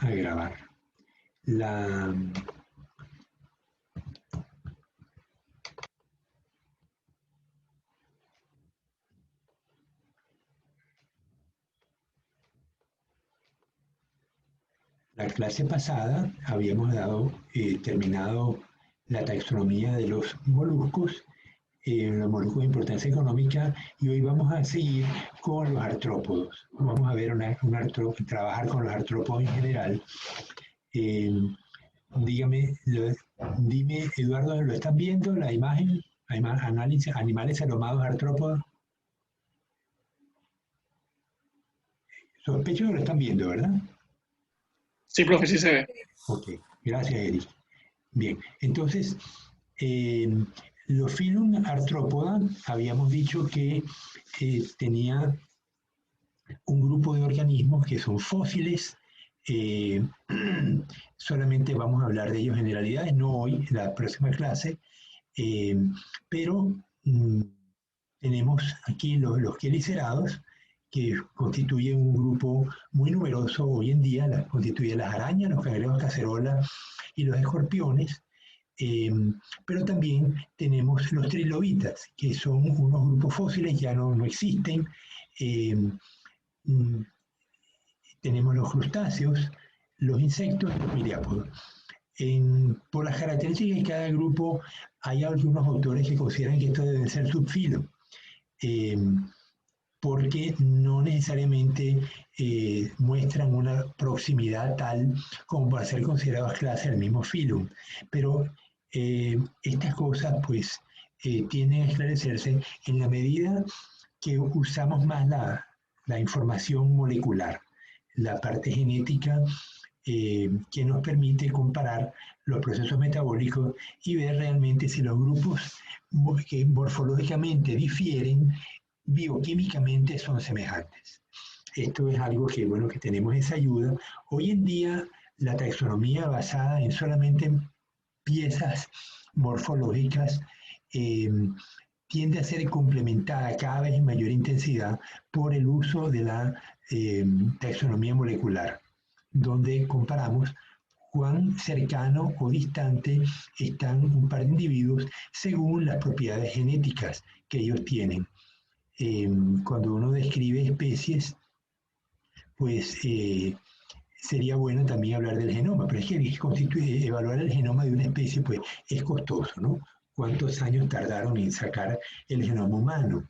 a grabar. La clase pasada habíamos terminado la taxonomía de los moluscos de importancia económica, y hoy vamos a seguir con los artrópodos. Vamos a ver trabajar con los artrópodos en general. Dime, Eduardo, ¿lo están viendo la imagen? Análisis, animales aromados artrópodos. Sospecho que lo están viendo, ¿verdad? Sí, profe, sí se ve. Ok, gracias, Eric. Bien, entonces, los Phylum Arthropoda habíamos dicho que tenía un grupo de organismos que son fósiles. Solamente vamos a hablar de ellos en generalidades, no hoy, en la próxima clase, pero tenemos aquí los quelicerados, que constituyen un grupo muy numeroso hoy en día, constituyen las arañas, los cangrejos cacerola y los escorpiones. Pero también tenemos los trilobitas, que son unos grupos fósiles, ya no existen. Tenemos los crustáceos, los insectos y los miriápodos. Por las características de cada grupo, hay algunos autores que consideran que esto debe ser subfilo, porque no necesariamente muestran una proximidad tal como para ser consideradas clases del mismo filum. Pero estas cosas pues tienden a esclarecerse en la medida que usamos más la información molecular, la parte genética que nos permite comparar los procesos metabólicos y ver realmente si los grupos que morfológicamente difieren bioquímicamente son semejantes. Esto es algo que, bueno, que tenemos esa ayuda. Hoy en día la taxonomía basada en solamente piezas morfológicas tiende a ser complementada cada vez en mayor intensidad por el uso de la taxonomía molecular, donde comparamos cuán cercano o distante están un par de individuos según las propiedades genéticas que ellos tienen. Cuando uno describe especies, pues sería bueno también hablar del genoma, pero es que evaluar el genoma de una especie pues es costoso, ¿no? ¿Cuántos años tardaron en sacar el genoma humano?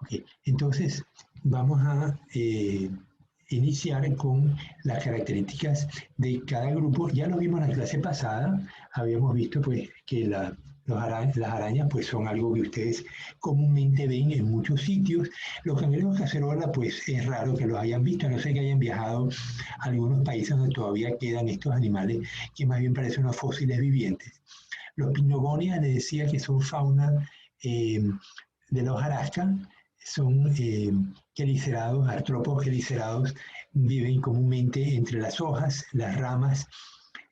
Okay. Entonces, vamos a iniciar con las características de cada grupo. Ya lo vimos en la clase pasada, habíamos visto pues que las arañas pues son algo que ustedes comúnmente ven en muchos sitios. Los cangrejos cacerola pues es raro que los hayan visto, a no ser que hayan viajado a algunos países donde todavía quedan estos animales que más bien parecen unos fósiles vivientes. Los pinogonias les decía que son fauna de la hojarasca, son quelicerados, artrópodos quelicerados, viven comúnmente entre las hojas, las ramas,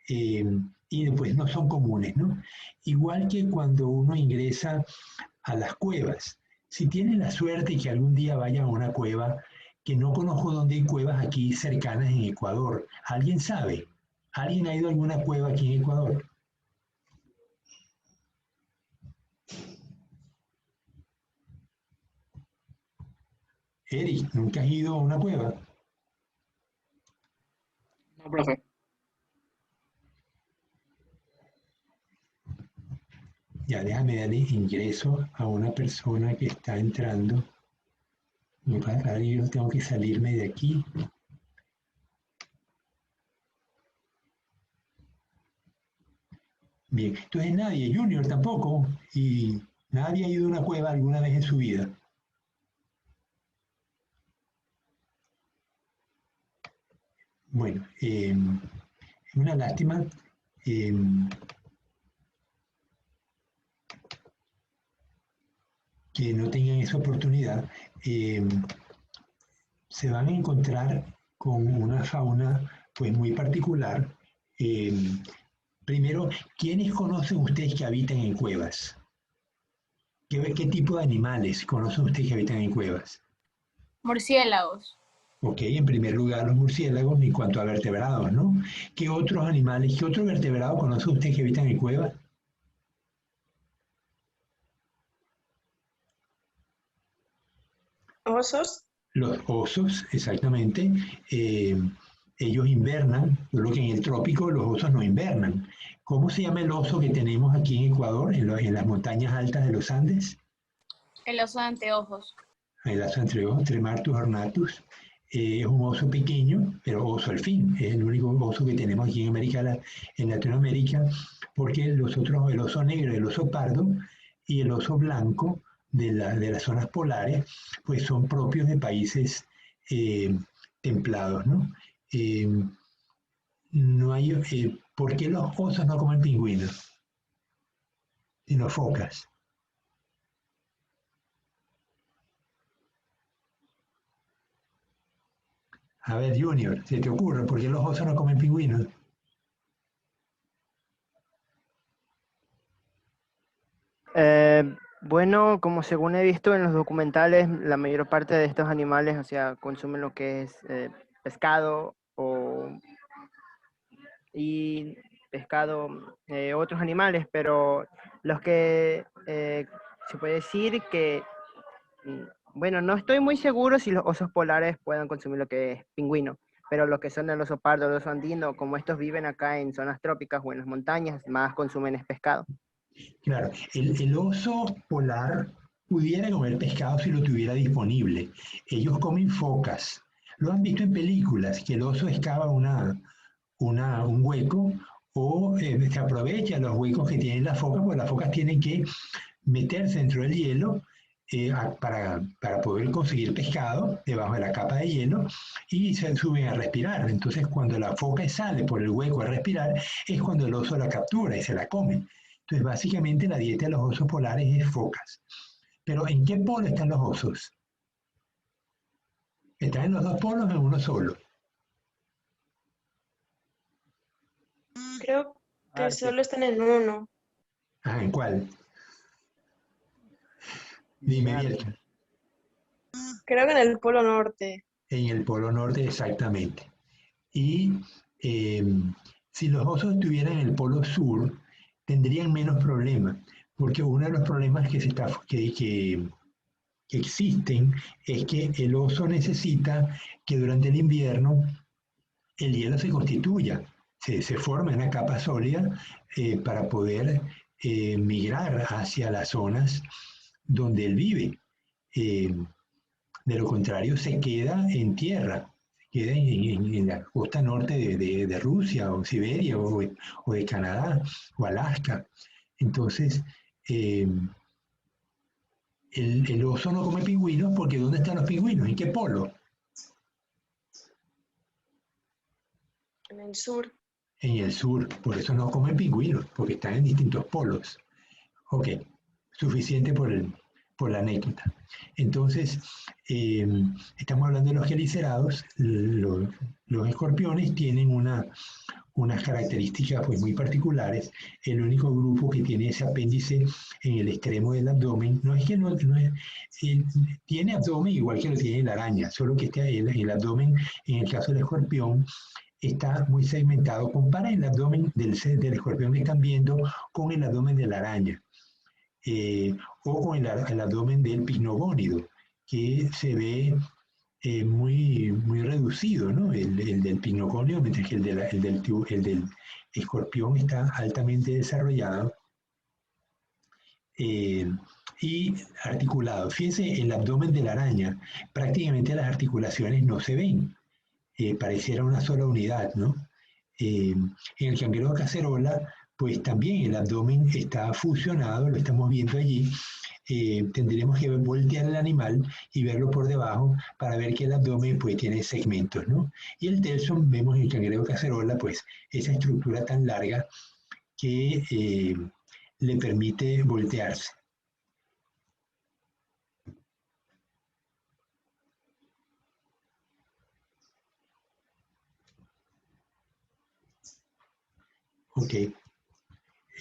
y pues no son comunes, ¿no? Igual que cuando uno ingresa a las cuevas. Si tienen la suerte que algún día vayan a una cueva, que no conozco dónde hay cuevas aquí cercanas en Ecuador. ¿Alguien sabe? ¿Alguien ha ido a alguna cueva aquí en Ecuador? Eric, ¿nunca has ido a una cueva? No, profe. Ya déjame darle ingreso a una persona que está entrando. Ahora yo tengo que salirme de aquí. Bien, entonces nadie, Junior tampoco, y nadie ha ido a una cueva alguna vez en su vida. Bueno, es una lástima. Que no tengan esa oportunidad, se van a encontrar con una fauna pues muy particular. Primero, ¿quiénes conocen ustedes que habitan en cuevas? ¿Qué tipo de animales conocen ustedes que habitan en cuevas? Murciélagos. Ok, en primer lugar los murciélagos en cuanto a vertebrados, ¿no? ¿Qué otros animales, qué otro vertebrado conoce usted que habitan en cuevas? Osos. Los osos, exactamente. eh, Ellos invernan, solo que en el trópico los osos no invernan. ¿Cómo se llama el oso que tenemos aquí en Ecuador, en las montañas altas de los Andes? El oso de anteojos. El oso Tremartus ornatus. Es un oso pequeño, pero oso al fin. Es el único oso que tenemos aquí en en Latinoamérica, porque los otros, el oso negro, el oso pardo y el oso blanco de las zonas polares, pues son propios de países eh, templados, ¿no? Eh, no hay, ¿Por qué los osos no comen pingüinos, sino focas? A ver, Junior, ¿se te ocurre por qué los osos no comen pingüinos? Bueno, como según he visto en los documentales, la mayor parte de estos animales, o sea, consumen lo que es pescado y pescado, otros animales, pero los que se puede decir que, mm, bueno, no estoy muy seguro si los osos polares puedan consumir lo que es pingüino, pero los que son el oso pardo, el oso andino, como estos viven acá en zonas trópicas o en las montañas, más consumen es pescado. Claro, el oso polar pudiera comer pescado si lo tuviera disponible. Ellos comen focas. Lo han visto en películas, que el oso excava un hueco o se aprovecha los huecos que tienen las focas, porque las focas tienen que meterse dentro del hielo para poder conseguir pescado debajo de la capa de hielo y se suben a respirar. Entonces, cuando la foca sale por el hueco a respirar, es cuando el oso la captura y se la come. Entonces, básicamente la dieta de los osos polares es focas. Pero ¿en qué polo están los osos? ¿Están en los dos polos o en uno solo? Creo que Ártico. solo están en uno. Ah, ¿en cuál? Dime, Claro. Bielka. Creo que en el Polo Norte. En el polo norte, exactamente. Y eh, si los osos estuvieran en el polo sur, tendrían menos problemas, porque uno de los problemas que existen es que el oso necesita que durante el invierno el hielo se constituya, se forme una capa sólida para poder migrar hacia las zonas donde él vive. Eh, de lo contrario, se queda en tierra, queda en la costa norte de Rusia o Siberia o de Canadá o Alaska. Entonces, eh, el oso no come pingüinos porque ¿dónde están los pingüinos? ¿En qué polo? En el sur. En el sur. Por eso no comen pingüinos, porque están en distintos polos. Ok, suficiente por la anécdota. Entonces, estamos hablando de los quelicerados. Los escorpiones tienen unas características pues, muy particulares. El único grupo que tiene ese apéndice en el extremo del abdomen, no es que no es, tiene abdomen igual que lo tiene la araña, solo que el abdomen, en el caso del escorpión, está muy segmentado. Compara el abdomen del escorpión que están viendo con el abdomen de la araña. O con el abdomen del pinogónido, que se ve muy reducido, ¿no? El del pinogónido, mientras que el del escorpión está altamente desarrollado eh, y articulado. Fíjense, el abdomen de la araña, prácticamente las articulaciones no se ven, pareciera una sola unidad, ¿no? En el cangrejo cacerola, pues también el abdomen está fusionado, lo estamos viendo allí. Tendremos que voltear el animal y verlo por debajo para ver que el abdomen pues tiene segmentos, ¿no? Y el telson, vemos en el cangrejo cacerola, pues esa estructura tan larga que le permite voltearse. Ok.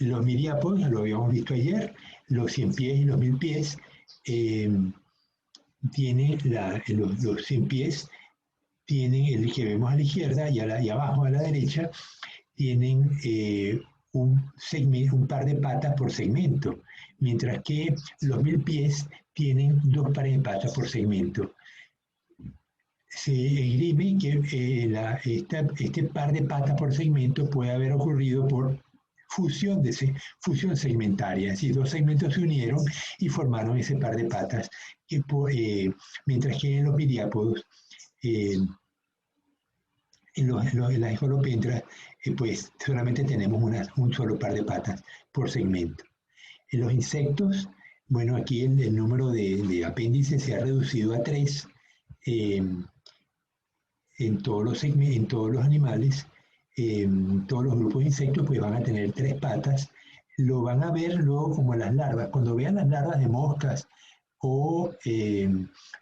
Los miriápodos, lo habíamos visto ayer, los 100 pies y los 1000 pies, tienen los 100 pies tienen el que vemos a la izquierda y abajo a la derecha, tienen un par de patas por segmento, mientras que los milpies tienen 2 pares de patas por segmento. Se esgrime que este par de patas por segmento puede haber ocurrido por fusión segmentaria, es decir, 2 segmentos se unieron y formaron ese par de patas, mientras que en los miriápodos, en las escolopendras, pues solamente tenemos un solo par de patas por segmento. En los insectos, bueno, aquí el número de apéndices se ha reducido a 3 en todos los animales. Todos los grupos de insectos pues van a tener 3 patas. Lo van a ver luego como las larvas. Cuando vean las larvas de moscas o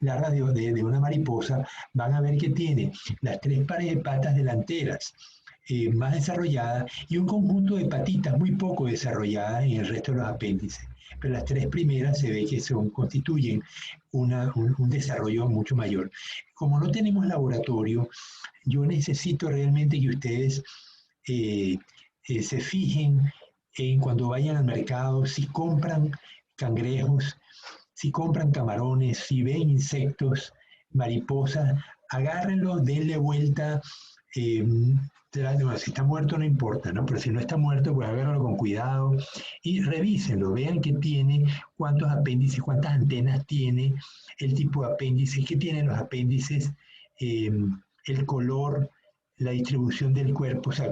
larvas de una mariposa, van a ver que tiene las 3 pares de patas delanteras más desarrolladas y un conjunto de patitas muy poco desarrolladas en el resto de los apéndices. Pero las 3 primeras se ve que constituyen un desarrollo mucho mayor. Como no tenemos laboratorio, yo necesito realmente que ustedes se fijen en cuando vayan al mercado, si compran cangrejos, si compran camarones, si ven insectos, mariposas, agárrenlo, denle vuelta. Si está muerto no importa, ¿no? Pero si no está muerto, pues agárrenlo con cuidado y revísenlo, vean qué tiene, cuántos apéndices, cuántas antenas tiene, el tipo de apéndices, qué tienen los apéndices, el color, la distribución del cuerpo. O sea,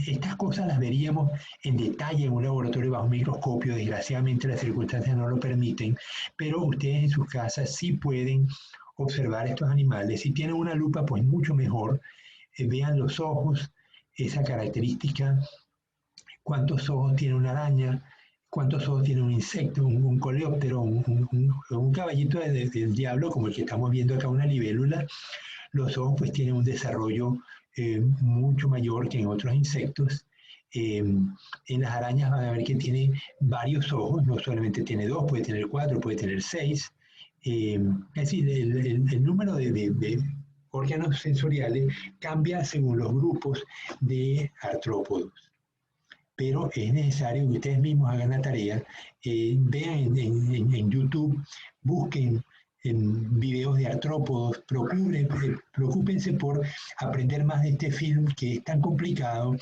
estas cosas las veríamos en detalle en un laboratorio bajo microscopio. Desgraciadamente las circunstancias no lo permiten, pero ustedes en sus casas sí pueden observar estos animales. Si tienen una lupa, pues mucho mejor. Vean los ojos, esa característica, cuántos ojos tiene una araña, cuántos ojos tiene un insecto, un coleóptero, un caballito del diablo, como el que estamos viendo acá, una libélula. Los ojos pues tienen un desarrollo mucho mayor que en otros insectos. En las arañas van a ver que tiene varios ojos, no solamente tiene 2, puede tener 4, puede tener 6. Es decir, el número de órganos sensoriales cambia según los grupos de artrópodos. Pero es necesario que ustedes mismos hagan la tarea, vean en YouTube, busquen en videos de artrópodos, preocúpense por aprender más de este film que es tan complicado,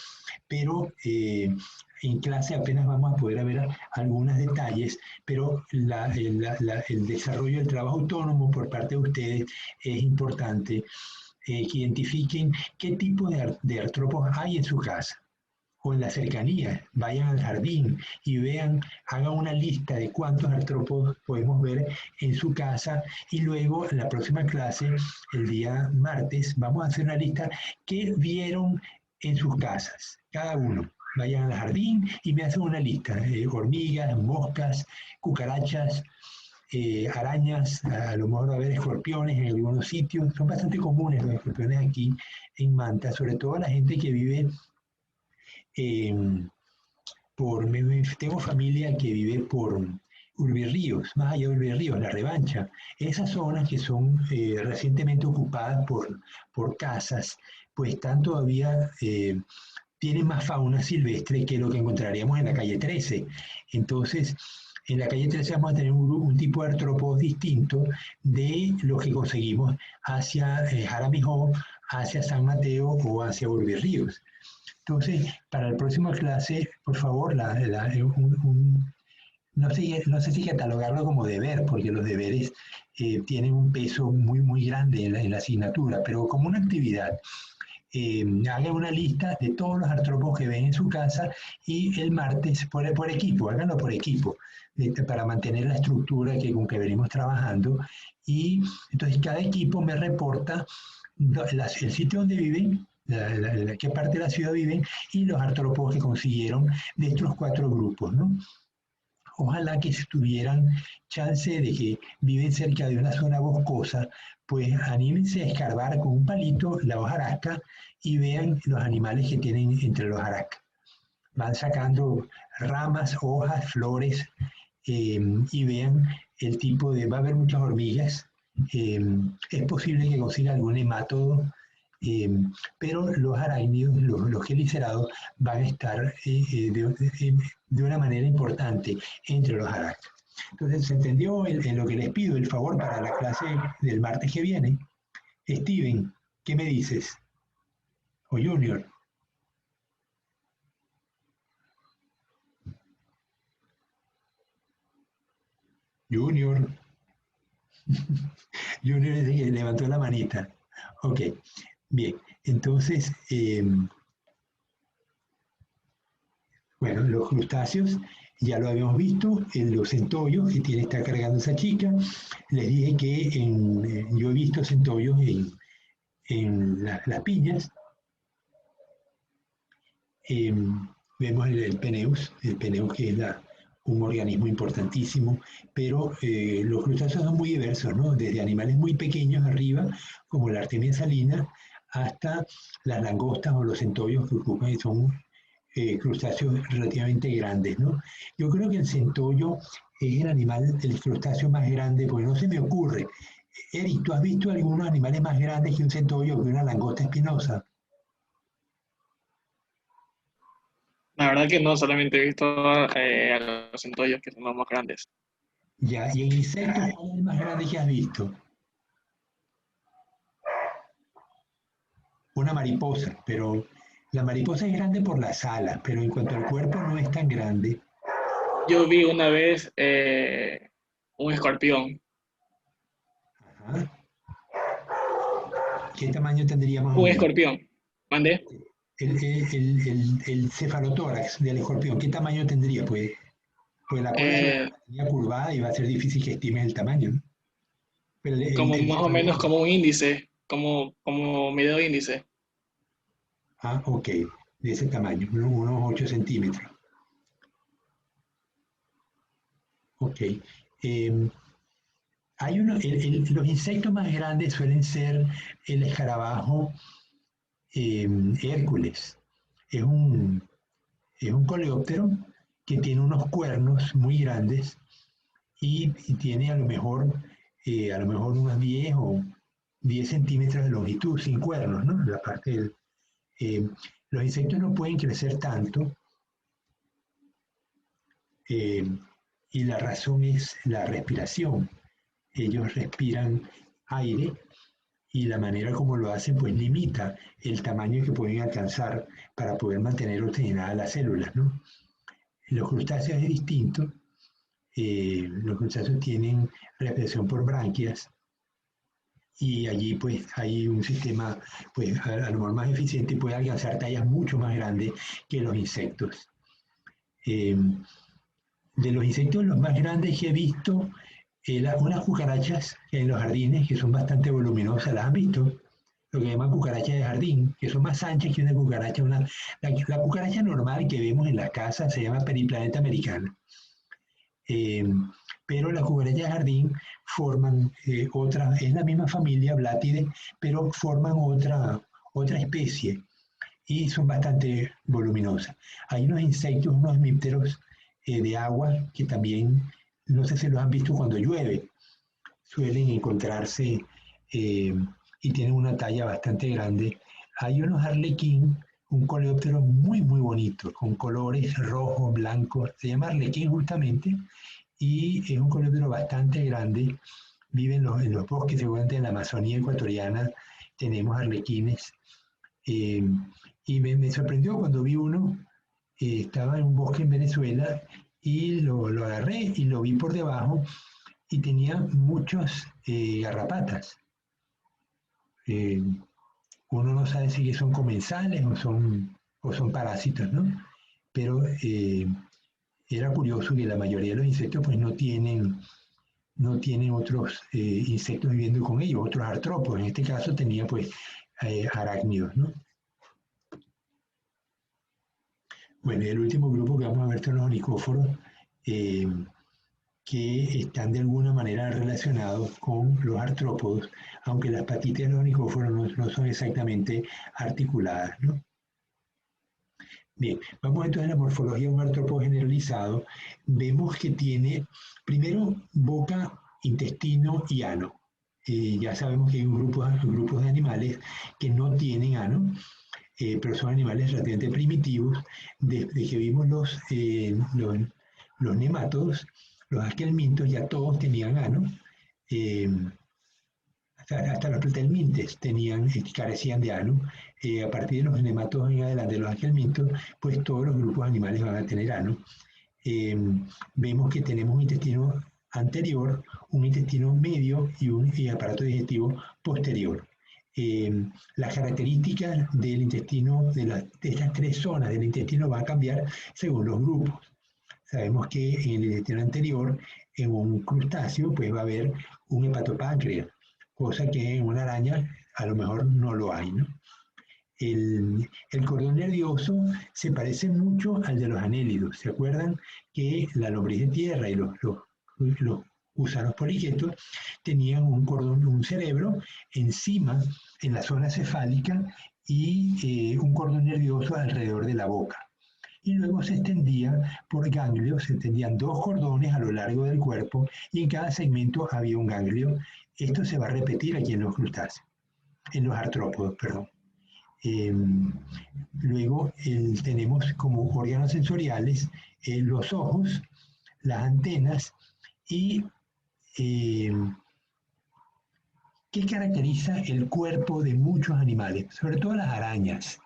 pero en clase apenas vamos a poder ver algunos detalles, pero el desarrollo del trabajo autónomo por parte de ustedes es importante, que identifiquen qué tipo de artrópodos hay en su casa o en la cercanía, vayan al jardín y vean, hagan una lista de cuántos artrópodos podemos ver en su casa y luego en la próxima clase, el día martes, vamos a hacer una lista que vieron en sus casas, cada uno. Vayan al jardín y me hacen una lista, hormigas, moscas, cucarachas, arañas, a lo mejor va a haber escorpiones en algunos sitios, son bastante comunes los escorpiones aquí en Manta, sobre todo la gente que vive tengo familia que vive por Urbirríos, más allá de Urbirríos, La Revancha, esas zonas que son recientemente ocupadas por casas, pues están todavía, tienen más fauna silvestre que lo que encontraríamos en la calle 13. Entonces, en la calle 13 vamos a tener un tipo de artrópodos distinto de los que conseguimos hacia Jaramijó, hacia San Mateo o hacia Urbirríos. Entonces, para la próxima clase, por favor, no sé si catalogarlo como deber, porque los deberes tienen un peso muy, muy grande en la asignatura, pero como una actividad. Hagan una lista de todos los artrópodos que ven en su casa y el martes por equipo, háganlo por equipo, para mantener la estructura con que venimos trabajando. Y entonces cada equipo me reporta el sitio donde viven, qué parte de la ciudad viven y los artrópodos que consiguieron de estos 4 grupos, ¿no? Ojalá que si tuvieran chance de que viven cerca de una zona boscosa, pues anímense a escarbar con un palito la hojarasca y vean los animales que tienen entre los hojarascas. Van sacando ramas, hojas, flores y vean el tipo de... Va a haber muchas hormigas es posible que consiga algún hemátodo, pero los arácnidos, los quelicerados, van a estar de una manera importante entre los arácnidos. Entonces, ¿se entendió en lo que les pido el favor para la clase del martes que viene? Steven, ¿qué me dices? O Junior. Junior. Junior es el que levantó la manita. Ok, bien. Entonces, bueno, los crustáceos ya lo habíamos visto, en los centollos que está cargando esa chica. Les dije que yo he visto centollos en las piñas. Vemos el peneus que es un organismo importantísimo, pero los crustáceos son muy diversos, ¿no? Desde animales muy pequeños arriba, como la Artemia salina, hasta las langostas o los centollos que ocupan, son crustáceos relativamente grandes, ¿no? Yo creo que el centollo es el crustáceo más grande, porque no se me ocurre. Eric, ¿tú has visto algunos animales más grandes que un centollo o que una langosta espinosa? La verdad que no, solamente he visto a los centollos, que son los más grandes. Ya, y en insectos, ¿cuál es el más grande que has visto? Una mariposa, pero la mariposa es grande por las alas, pero en cuanto al cuerpo no es tan grande. Yo vi una vez un escorpión. Ajá. ¿Qué tamaño tendría más o Un menos? escorpión. ¿Mandé? El cefalotórax del escorpión, ¿qué tamaño tendría? Pues la cola sería curvada y va a ser difícil que estimes el tamaño, ¿no? Pero Como más o menos cefalotórax. como un índice, como mi dedo índice. Ah, ok, de ese tamaño, unos 8 centímetros. Ok. Los insectos más grandes suelen ser el escarabajo Hércules. Es un coleóptero que tiene unos cuernos muy grandes y tiene a lo mejor unos 10 centímetros de longitud, sin cuernos, ¿no? La parte los insectos no pueden crecer tanto y la razón es la respiración. Ellos respiran aire y la manera como lo hacen pues limita el tamaño que pueden alcanzar para poder mantener oxigenadas las células, ¿no? Los crustáceos es distinto. Los crustáceos tienen respiración por branquias y allí pues hay un sistema pues a lo mejor más eficiente y puede alcanzar tallas mucho más grandes que los insectos. De los insectos los más grandes que he visto, unas cucarachas en los jardines que son bastante voluminosas, ¿las han visto? Lo que llaman cucarachas de jardín, que son más anchas que una cucaracha. La cucaracha normal que vemos en las casas se llama Periplaneta americana. Pero las cucarachas de jardín forman es la misma familia Blattidae, pero forman otra especie y son bastante voluminosas. Hay unos insectos, unos hemípteros de agua que también, no sé si los han visto cuando llueve, suelen encontrarse y tienen una talla bastante grande. Hay unos arlequín, un coleóptero muy, muy bonito, con colores rojos, blancos, se llama arlequín justamente, y es un coleóptero bastante grande, vive en los bosques, seguramente en la Amazonía ecuatoriana tenemos arlequines, y me sorprendió cuando vi uno, estaba en un bosque en Venezuela, y lo agarré y lo vi por debajo, y tenía muchos garrapatas. Uno no sabe si son comensales o son parásitos, ¿no? Pero era curioso que la mayoría de los insectos pues no tienen otros insectos viviendo con ellos, otros artrópodos. En este caso tenía pues arácnidos, ¿no? Bueno, y el último grupo que vamos a ver son los onicóforos, que están de alguna manera relacionados con los artrópodos, aunque las patitas de los onicóforos no son exactamente articuladas, ¿no? Bien, vamos entonces a la morfología de un artrópodo generalizado. Vemos que tiene primero boca, intestino y ano. Ya sabemos que hay grupos de animales que no tienen ano, pero son animales relativamente primitivos. Desde que vimos los nemátodos, los aquelmintos, ya todos tenían ano. eh, hasta los platelmintes carecían de ano. A partir de los nemátodos en adelante, los aquelmintos, pues todos los grupos animales van a tener ano. Vemos que tenemos un intestino anterior, un intestino medio y un aparato digestivo posterior. Las características del intestino, de estas tres zonas del intestino van a cambiar según los grupos. Sabemos que en el intestino anterior, en un crustáceo, pues va a haber un hepatopáncreas, cosa que en una araña a lo mejor no lo hay, ¿no? El cordón nervioso se parece mucho al de los anélidos. ¿Se acuerdan que la lombriz de tierra y los gusanos poliquetos tenían un cerebro encima, en la zona cefálica, y un cordón nervioso alrededor de la boca? Y luego se extendía por ganglios, se extendían 2 cordones a lo largo del cuerpo y en cada segmento había un ganglio. Esto se va a repetir aquí en los crustáceos, en los artrópodos, perdón. Luego tenemos como órganos sensoriales los ojos, las antenas y ¿qué caracteriza el cuerpo de muchos animales? Sobre todo las arañas,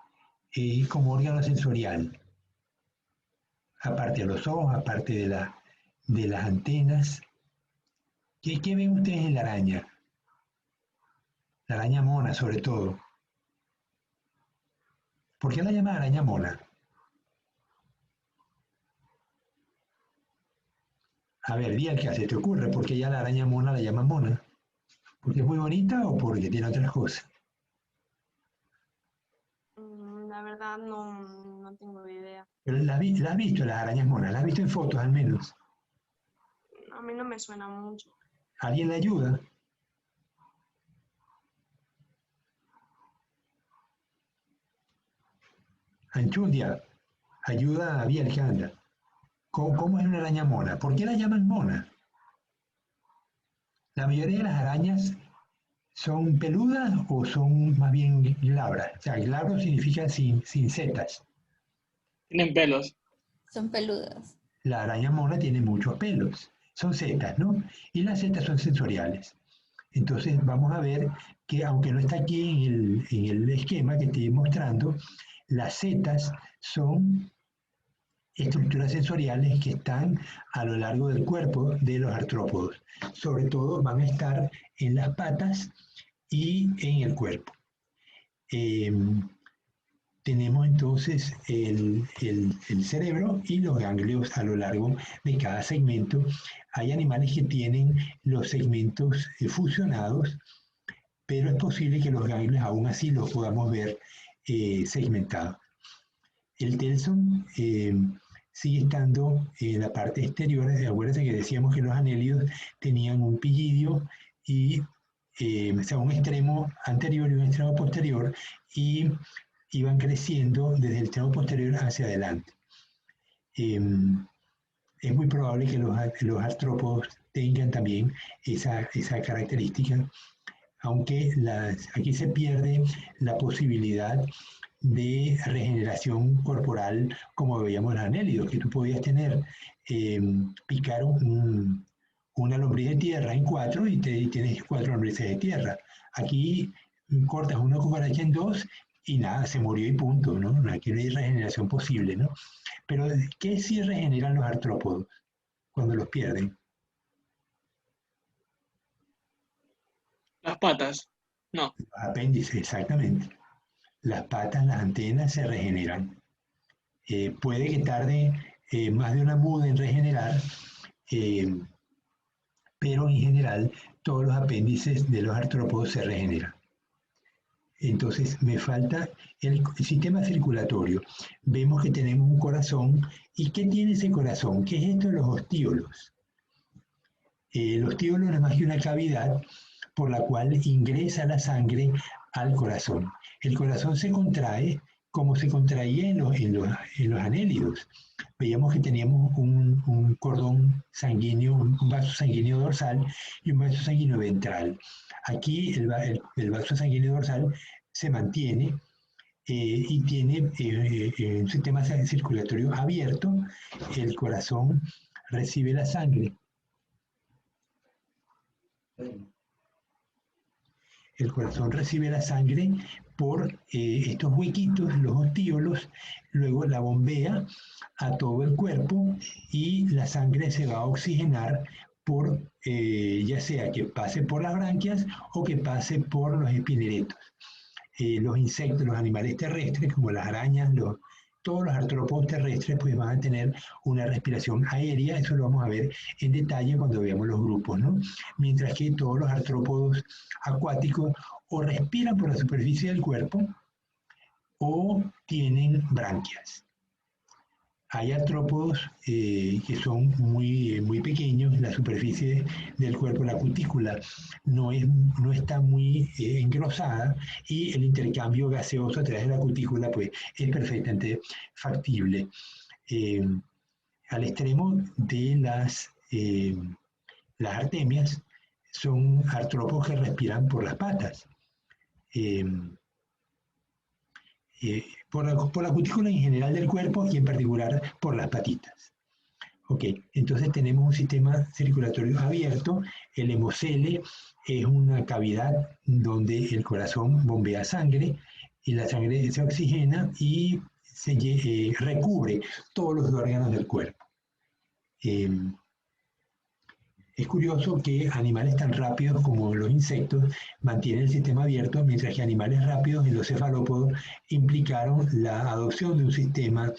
como órgano sensorial. Aparte de los ojos, aparte de las antenas. ¿Qué ven ustedes en la araña? La araña mona, sobre todo. ¿Por qué la llaman araña mona? A ver, di al que se te ocurre, ¿por qué ya la araña mona la llaman mona? ¿Porque es muy bonita o porque tiene otras cosas? La verdad no tengo idea. Pero ¿la has visto, las arañas monas? ¿La has visto en fotos al menos? A mí no me suena mucho. ¿Alguien le ayuda? Anchundia, ayuda a Biel que anda. ¿Cómo es una araña mona? ¿Por qué la llaman mona? La mayoría de las arañas son peludas o son más bien glabras. O sea, glabro significa sin setas. Tienen pelos. Son peludas. La araña mona tiene muchos pelos. Son setas, ¿no? Y las setas son sensoriales. Entonces vamos a ver que, aunque no está aquí en el esquema que estoy mostrando, las setas son estructuras sensoriales que están a lo largo del cuerpo de los artrópodos. Sobre todo van a estar en las patas y en el cuerpo. Tenemos entonces el cerebro y los ganglios a lo largo de cada segmento. Hay animales que tienen los segmentos fusionados, pero es posible que los ganglios aún así los podamos ver segmentados. El telson sigue estando en la parte exterior. Acuérdense que decíamos que los anélidos tenían un pillidio y o sea, un extremo anterior y un extremo posterior, y iban creciendo desde el extremo posterior hacia adelante. Es muy probable que los artrópodos tengan también esa característica, aunque aquí se pierde la posibilidad de regeneración corporal como veíamos en los anélidos, que tú podías picar una lombriz de tierra en 4 y tienes 4 lombrices de tierra. Aquí cortas una cucaracha en 2 y nada, se murió y punto, ¿no? Aquí no hay regeneración posible, ¿no? Pero ¿qué sí regeneran los artrópodos cuando los pierden? Las patas. No. Los apéndices, exactamente. Las patas, las antenas se regeneran. Puede que tarde más de una muda en regenerar, pero en general todos los apéndices de los artrópodos se regeneran. Entonces me falta el sistema circulatorio. Vemos que tenemos un corazón. ¿Y qué tiene ese corazón? ¿Qué es esto de los ostíolos? El ostíolo no es más que una cavidad por la cual ingresa la sangre al corazón. El corazón se contrae como se contraía en los anélidos. Veíamos que teníamos un cordón sanguíneo, un vaso sanguíneo dorsal y un vaso sanguíneo ventral. Aquí el vaso sanguíneo dorsal se mantiene y tiene un sistema circulatorio abierto. El corazón recibe la sangre. El corazón recibe la sangre por estos huequitos, los ostíolos, luego la bombea a todo el cuerpo y la sangre se va a oxigenar por, ya sea que pase por las branquias o que pase por los espineretos. Los insectos, los animales terrestres, como las arañas, todos los artrópodos terrestres, pues van a tener una respiración aérea. Eso lo vamos a ver en detalle cuando veamos los grupos, ¿no? Mientras que todos los artrópodos acuáticos o respiran por la superficie del cuerpo o tienen branquias. Hay artrópodos que son muy pequeños, la superficie del cuerpo, la cutícula, no está muy engrosada y el intercambio gaseoso a través de la cutícula pues, es perfectamente factible. Al extremo de las artemias son artrópodos que respiran por las patas. Por la cutícula en general del cuerpo y en particular por las patitas. Ok, entonces tenemos un sistema circulatorio abierto. El hemocele es una cavidad donde el corazón bombea sangre y la sangre se oxigena y se recubre todos los órganos del cuerpo. Es curioso que animales tan rápidos como los insectos mantienen el sistema abierto, mientras que animales rápidos y los cefalópodos implicaron la adopción de un sistema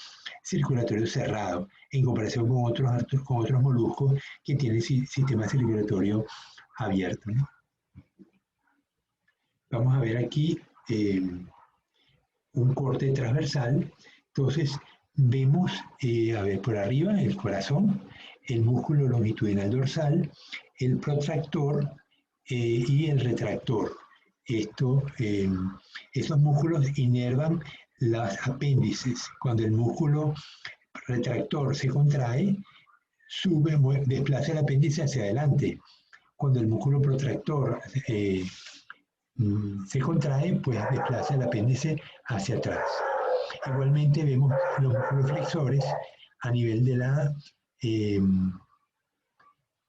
circulatorio cerrado, en comparación con otros moluscos que tienen sistema circulatorio abierto, ¿no? Vamos a ver aquí un corte transversal. Entonces, vemos, a ver, por arriba el corazón, el músculo longitudinal dorsal, el protractor y el retractor. Estos músculos inervan los apéndices. Cuando el músculo retractor se contrae, desplaza el apéndice hacia adelante. Cuando el músculo protractor se contrae, pues desplaza el apéndice hacia atrás. Igualmente vemos los músculos flexores a nivel de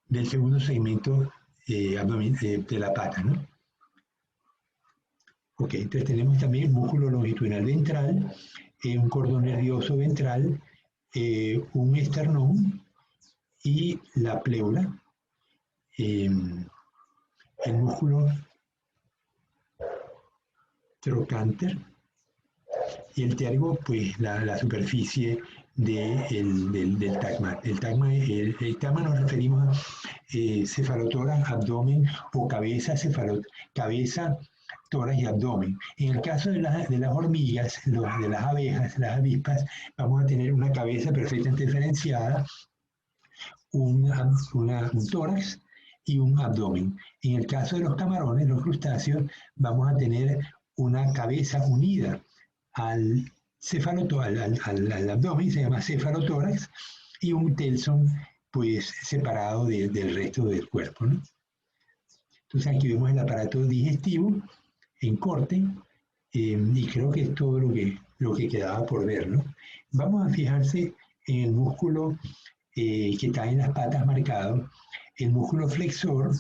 del segundo segmento de la pata, ¿no? Ok, entonces tenemos también músculo longitudinal ventral, un cordón nervioso ventral, un esternón y la pleura, el músculo trocánter y el tergo, pues la superficie del tagma. El tagma nos referimos a cefalotórax, abdomen o cabeza, tórax y abdomen. En el caso de las hormigas, de las abejas, las avispas, vamos a tener una cabeza perfectamente diferenciada, un tórax y un abdomen. En el caso de los camarones, los crustáceos, vamos a tener una cabeza unida al abdomen, se llama cefalotórax, y un telson pues separado del resto del cuerpo, ¿no? Entonces aquí vemos el aparato digestivo en corte, y creo que es todo lo que quedaba por ver, ¿no? Vamos a fijarse en el músculo que está en las patas marcado, el músculo flexor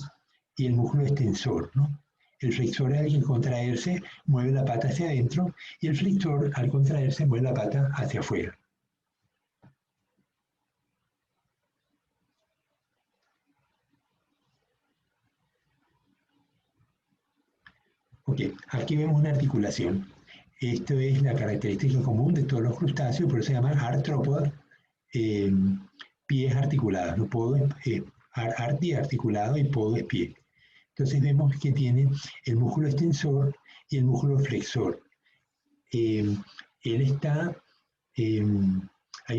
y el músculo extensor, ¿no? El flexor, al contraerse, mueve la pata hacia adentro y el flexor, al contraerse, mueve la pata hacia afuera. Ok, aquí vemos una articulación. Esto es la característica común de todos los crustáceos, por eso se llama artrópoda, pies articulados, ¿no? Podo, arti articulado y podo es pie. Entonces vemos que tiene el músculo extensor y el músculo flexor. Hay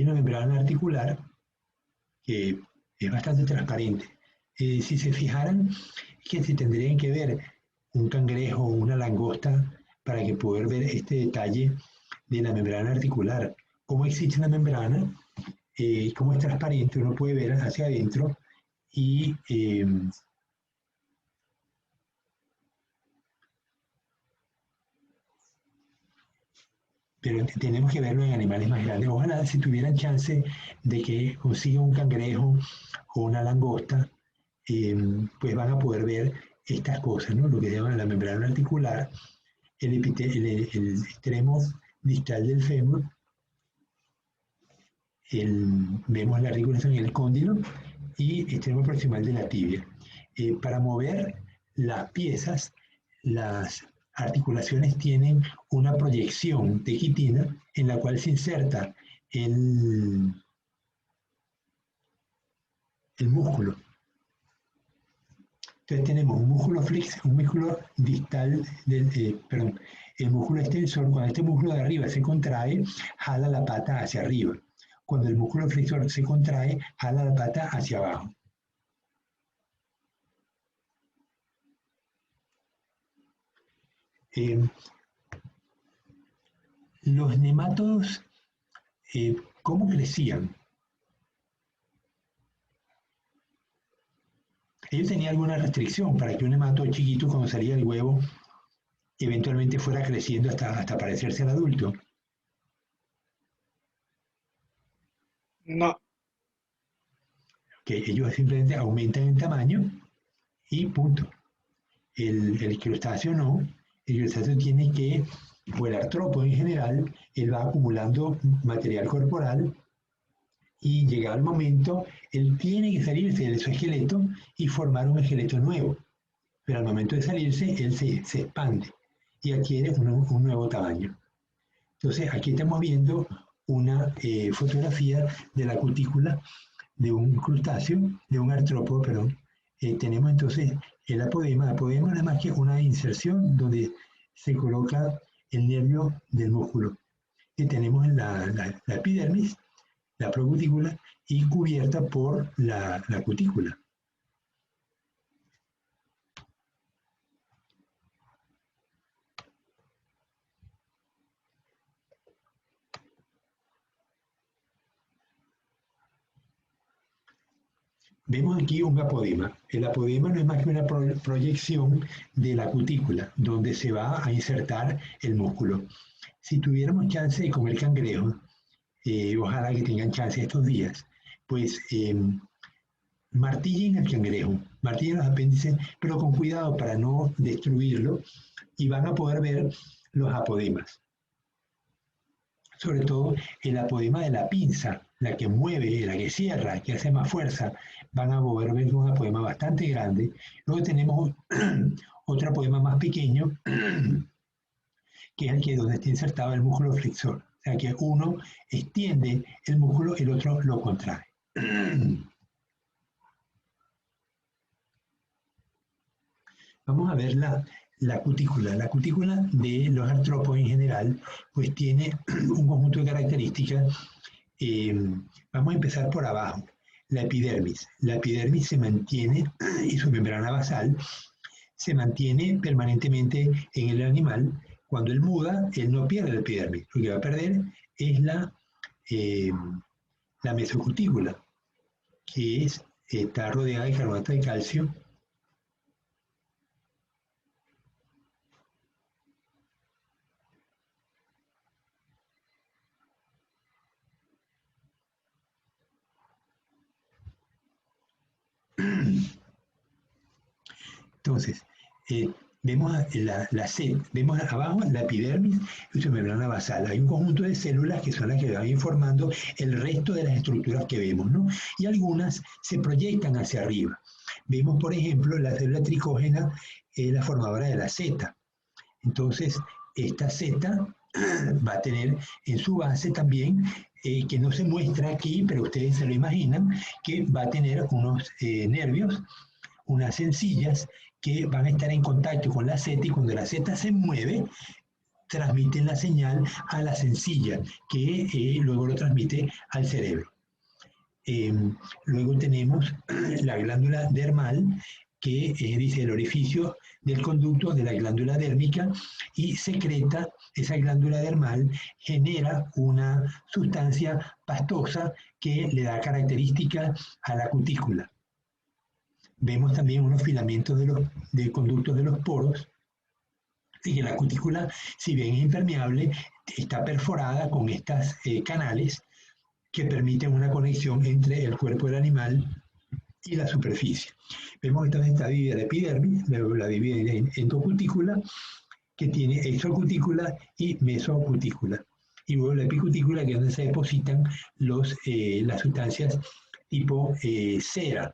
una membrana articular que es bastante transparente. Si se fijaran, que se tendrían que ver un cangrejo o una langosta para que poder ver este detalle de la membrana articular. ¿Cómo existe una membrana? Cómo es transparente, uno puede ver hacia adentro y pero tenemos que verlo en animales más grandes. Ojalá si tuvieran chance de que consigan un cangrejo o una langosta, pues van a poder ver estas cosas, ¿no? Lo que se llama la membrana articular, el extremo distal del fémur, vemos la articulación en el cóndilo y extremo proximal de la tibia. Para mover las piezas, las articulaciones tienen una proyección de quitina en la cual se inserta el músculo. Entonces tenemos un músculo un músculo distal, el músculo extensor. Cuando este músculo de arriba se contrae, jala la pata hacia arriba. Cuando el músculo flexor se contrae, jala la pata hacia abajo. Los nemátodos, ¿cómo crecían? Ellos tenían alguna restricción para que un nemátodo chiquito, cuando salía del huevo, eventualmente fuera creciendo hasta parecerse al adulto. No. Que ellos simplemente aumentan en tamaño y punto. El crustáceo no. El crustáceo tiene que, o el artrópodo en general, él va acumulando material corporal y llegado el momento, él tiene que salirse del exoesqueleto y formar un esqueleto nuevo. Pero al momento de salirse, él se expande y adquiere un nuevo tamaño. Entonces, aquí estamos viendo una fotografía de la cutícula de un crustáceo, de un artrópodo, perdón. Tenemos entonces el apodema. El apodema no es más que una inserción donde se coloca el nervio del músculo. Y tenemos la epidermis, la procutícula, y cubierta por la cutícula. Vemos aquí un apodema. El apodema no es más que una proyección de la cutícula, donde se va a insertar el músculo. Si tuviéramos chance de comer cangrejo, ojalá que tengan chance estos días, pues martillen el cangrejo, martillen los apéndices, pero con cuidado para no destruirlo, y van a poder ver los apodemas. Sobre todo el apodema de la pinza, la que mueve, la que cierra, que hace más fuerza, van a poder ver un apodema bastante grande. Luego tenemos otro apodema más pequeño, que es el que donde está insertado el músculo flexor. O sea que uno extiende el músculo, el otro lo contrae. Vamos a ver la cutícula. La cutícula de los artrópodos en general, pues tiene un conjunto de características. Vamos a empezar por abajo. La epidermis. La epidermis se mantiene, y su membrana basal, se mantiene permanentemente en el animal. Cuando él muda, él no pierde la epidermis. Lo que va a perder es la mesocutícula, que está rodeada de carbonato de calcio. Entonces, vemos vemos abajo la epidermis y su membrana basal. Hay un conjunto de células que son las que van informando el resto de las estructuras que vemos, ¿no? Y algunas se proyectan hacia arriba. Vemos, por ejemplo, la célula tricógena, la formadora de la seta. Entonces, esta seta va a tener en su base también, que no se muestra aquí, pero ustedes se lo imaginan, que va a tener unos nervios, unas sencillas que van a estar en contacto con la seta, y cuando la seta se mueve, transmiten la señal a la sencilla, que luego lo transmite al cerebro. Luego tenemos la glándula dermal, que dice el orificio del conducto de la glándula dérmica y secreta, esa glándula dermal genera una sustancia pastosa que le da características a la cutícula. Vemos también unos filamentos de conductos de los poros. Así que la cutícula, si bien es impermeable, está perforada con estos canales que permiten una conexión entre el cuerpo del animal y la superficie. Vemos que entonces está dividida la epidermis, luego la divide en endocutícula, que tiene exocutícula y mesocutícula. Y luego la epicutícula, que es donde se depositan las sustancias tipo cera.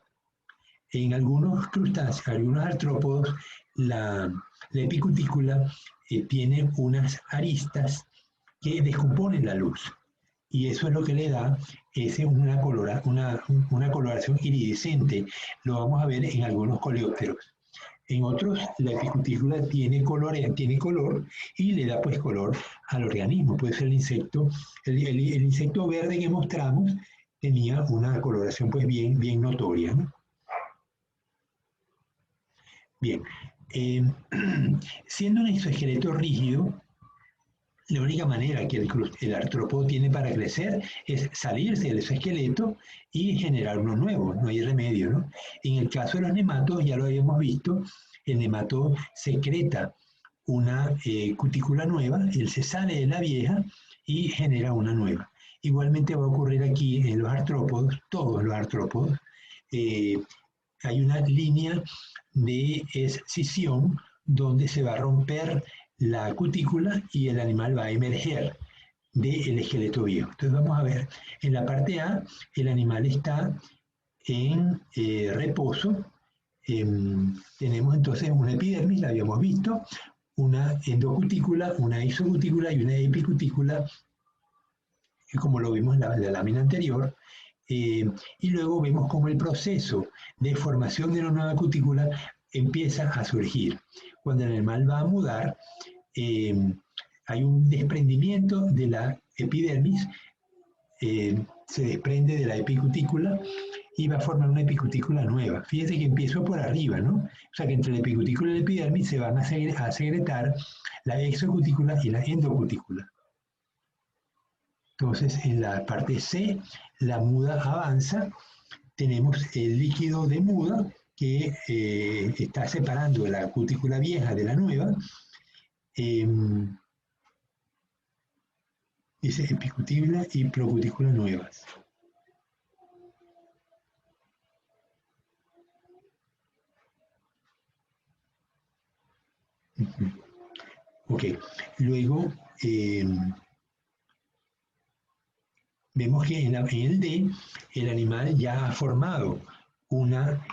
En algunos crustáceos, algunos artrópodos, la epicutícula tiene unas aristas que descomponen la luz. Y eso es lo que le da una coloración iridescente. Lo vamos a ver en algunos coleópteros. En otros, la epicutícula tiene color y le da pues color al organismo. Puede ser el insecto. El insecto verde que mostramos tenía una coloración pues bien notoria, ¿no? Bien, siendo un exoesqueleto rígido, la única manera que el artrópodo tiene para crecer es salirse del exoesqueleto y generar uno nuevo, no hay remedio, ¿no? En el caso de los nematos, ya lo habíamos visto, el nemato secreta una cutícula nueva, él se sale de la vieja y genera una nueva. Igualmente va a ocurrir aquí en los artrópodos, todos los artrópodos, hay una línea de escisión donde se va a romper la cutícula y el animal va a emerger del esqueleto viejo. Entonces vamos a ver, en la parte A el animal está en reposo. Tenemos entonces una epidermis, la habíamos visto, una endocutícula, una isocutícula y una epicutícula, como lo vimos en la lámina anterior. Y luego vemos cómo el proceso de formación de una nueva cutícula empieza a surgir. Cuando el animal va a mudar, hay un desprendimiento de la epidermis, se desprende de la epicutícula y va a formar una epicutícula nueva. Fíjense que empiezo por arriba, ¿no? O sea que entre la epicutícula y la epidermis se van a secretar la exocutícula y la endocutícula. Entonces, en la parte C, la muda avanza, tenemos el líquido de muda que está separando la cutícula vieja de la nueva. Dice epicutícula y procutícula nuevas. Ok, luego vemos que en el D el animal ya ha formado una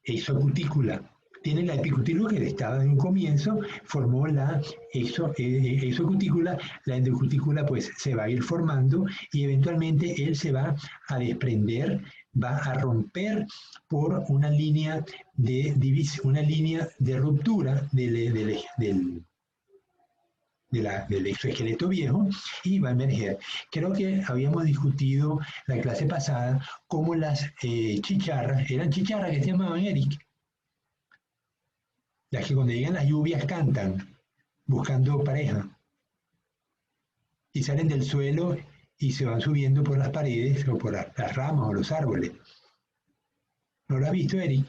exocutícula. Tiene la epicutícula que estaba en un comienzo, formó la exocutícula, la endocutícula pues se va a ir formando y eventualmente él se va a desprender, va a romper por una línea de ruptura del exoesqueleto viejo y va a emerger. Creo que habíamos discutido la clase pasada cómo las chicharras, eran chicharras que se llamaban, Eric, las que cuando llegan las lluvias cantan buscando pareja y salen del suelo y se van subiendo por las paredes o por las ramas o los árboles. ¿No lo has visto, Eric?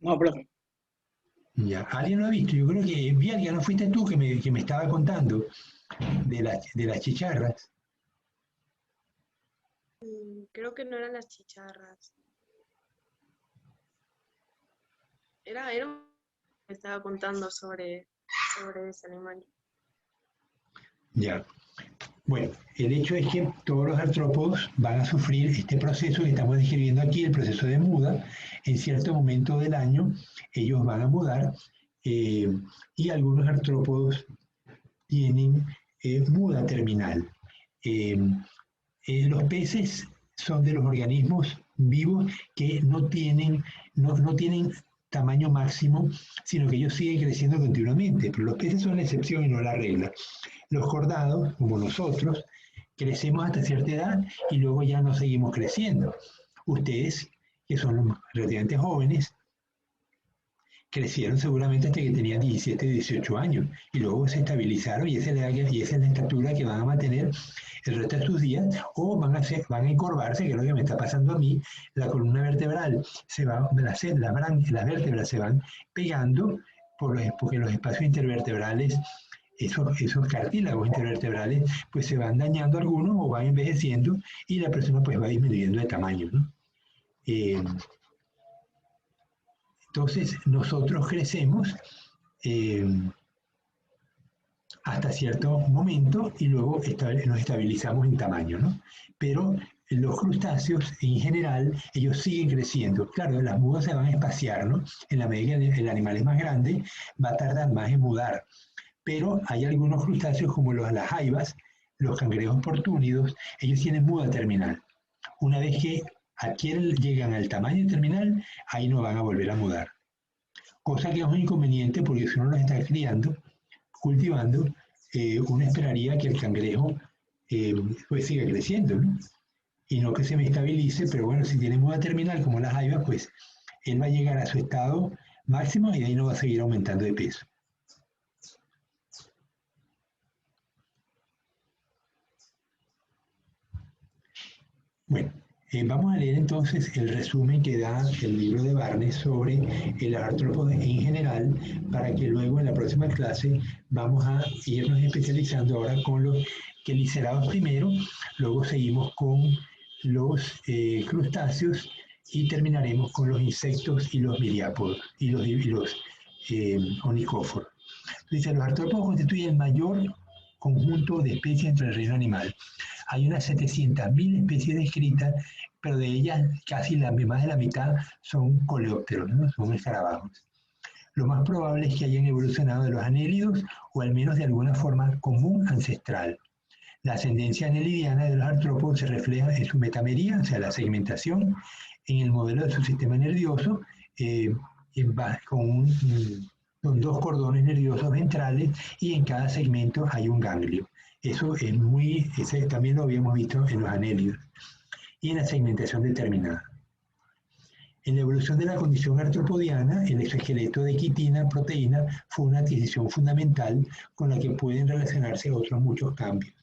No, profe. Ya, ¿alguien lo ha visto? Yo creo que, bien, ya no fuiste tú que me estaba contando de las chicharras. Creo que no eran las chicharras. Era me estaba contando sobre ese animal. Ya. Bueno, el hecho es que todos los artrópodos van a sufrir este proceso que estamos describiendo aquí, el proceso de muda. En cierto momento del año ellos van a mudar y algunos artrópodos tienen muda terminal. Los peces son de los organismos vivos que no tienen tamaño máximo, sino que ellos siguen creciendo continuamente, pero los peces son la excepción y no la regla. Los cordados, como nosotros, crecemos hasta cierta edad y luego ya no seguimos creciendo. Ustedes que son relativamente jóvenes, crecieron seguramente hasta que tenían 17, 18 años y luego se estabilizaron y esa es la estatura que van a mantener el resto de sus días o van a encorvarse, que es lo que me está pasando a mí, la columna vertebral, las vértebras se van pegando porque los espacios intervertebrales, esos cartílagos intervertebrales, pues se van dañando algunos o van envejeciendo y la persona pues va disminuyendo de tamaño, ¿no? Entonces, nosotros crecemos hasta cierto momento y luego nos estabilizamos en tamaño, ¿no? Pero los crustáceos, en general, ellos siguen creciendo. Claro, las mudas se van a espaciar, ¿no? En la medida que el animal es más grande, va a tardar más en mudar. Pero hay algunos crustáceos, como las jaivas, los cangrejos portúnidos, ellos tienen muda terminal. Una vez que llegan al tamaño terminal, ahí no van a volver a mudar. Cosa que es un inconveniente porque si uno los está criando, cultivando, uno esperaría que el cangrejo pues siga creciendo, ¿no? Y no que se me estabilice, pero bueno, si tiene muda terminal como las jaivas, pues él va a llegar a su estado máximo y de ahí no va a seguir aumentando de peso. Bueno, vamos a leer entonces el resumen que da el libro de Barnes sobre el artrópodo en general, para que luego en la próxima clase vamos a irnos especializando ahora con los quelicerados primero, luego seguimos con los crustáceos y terminaremos con los insectos y los miriápodos y los onicóforos. Dice, los artrópodos constituyen el mayor conjunto de especies entre el reino animal. Hay unas 700.000 especies descritas, pero de ellas casi más de la mitad son coleópteros, ¿no? Son escarabajos. Lo más probable es que hayan evolucionado de los anélidos o al menos de alguna forma común ancestral. La ascendencia anelidiana de los artrópodos se refleja en su metamería, o sea, la segmentación, en el modelo de su sistema nervioso, con dos cordones nerviosos ventrales y en cada segmento hay un ganglio. Eso es también lo habíamos visto en los anélidos y en la segmentación determinada. En la evolución de la condición artropodiana, el exoesqueleto de quitina, proteína, fue una adquisición fundamental con la que pueden relacionarse otros muchos cambios.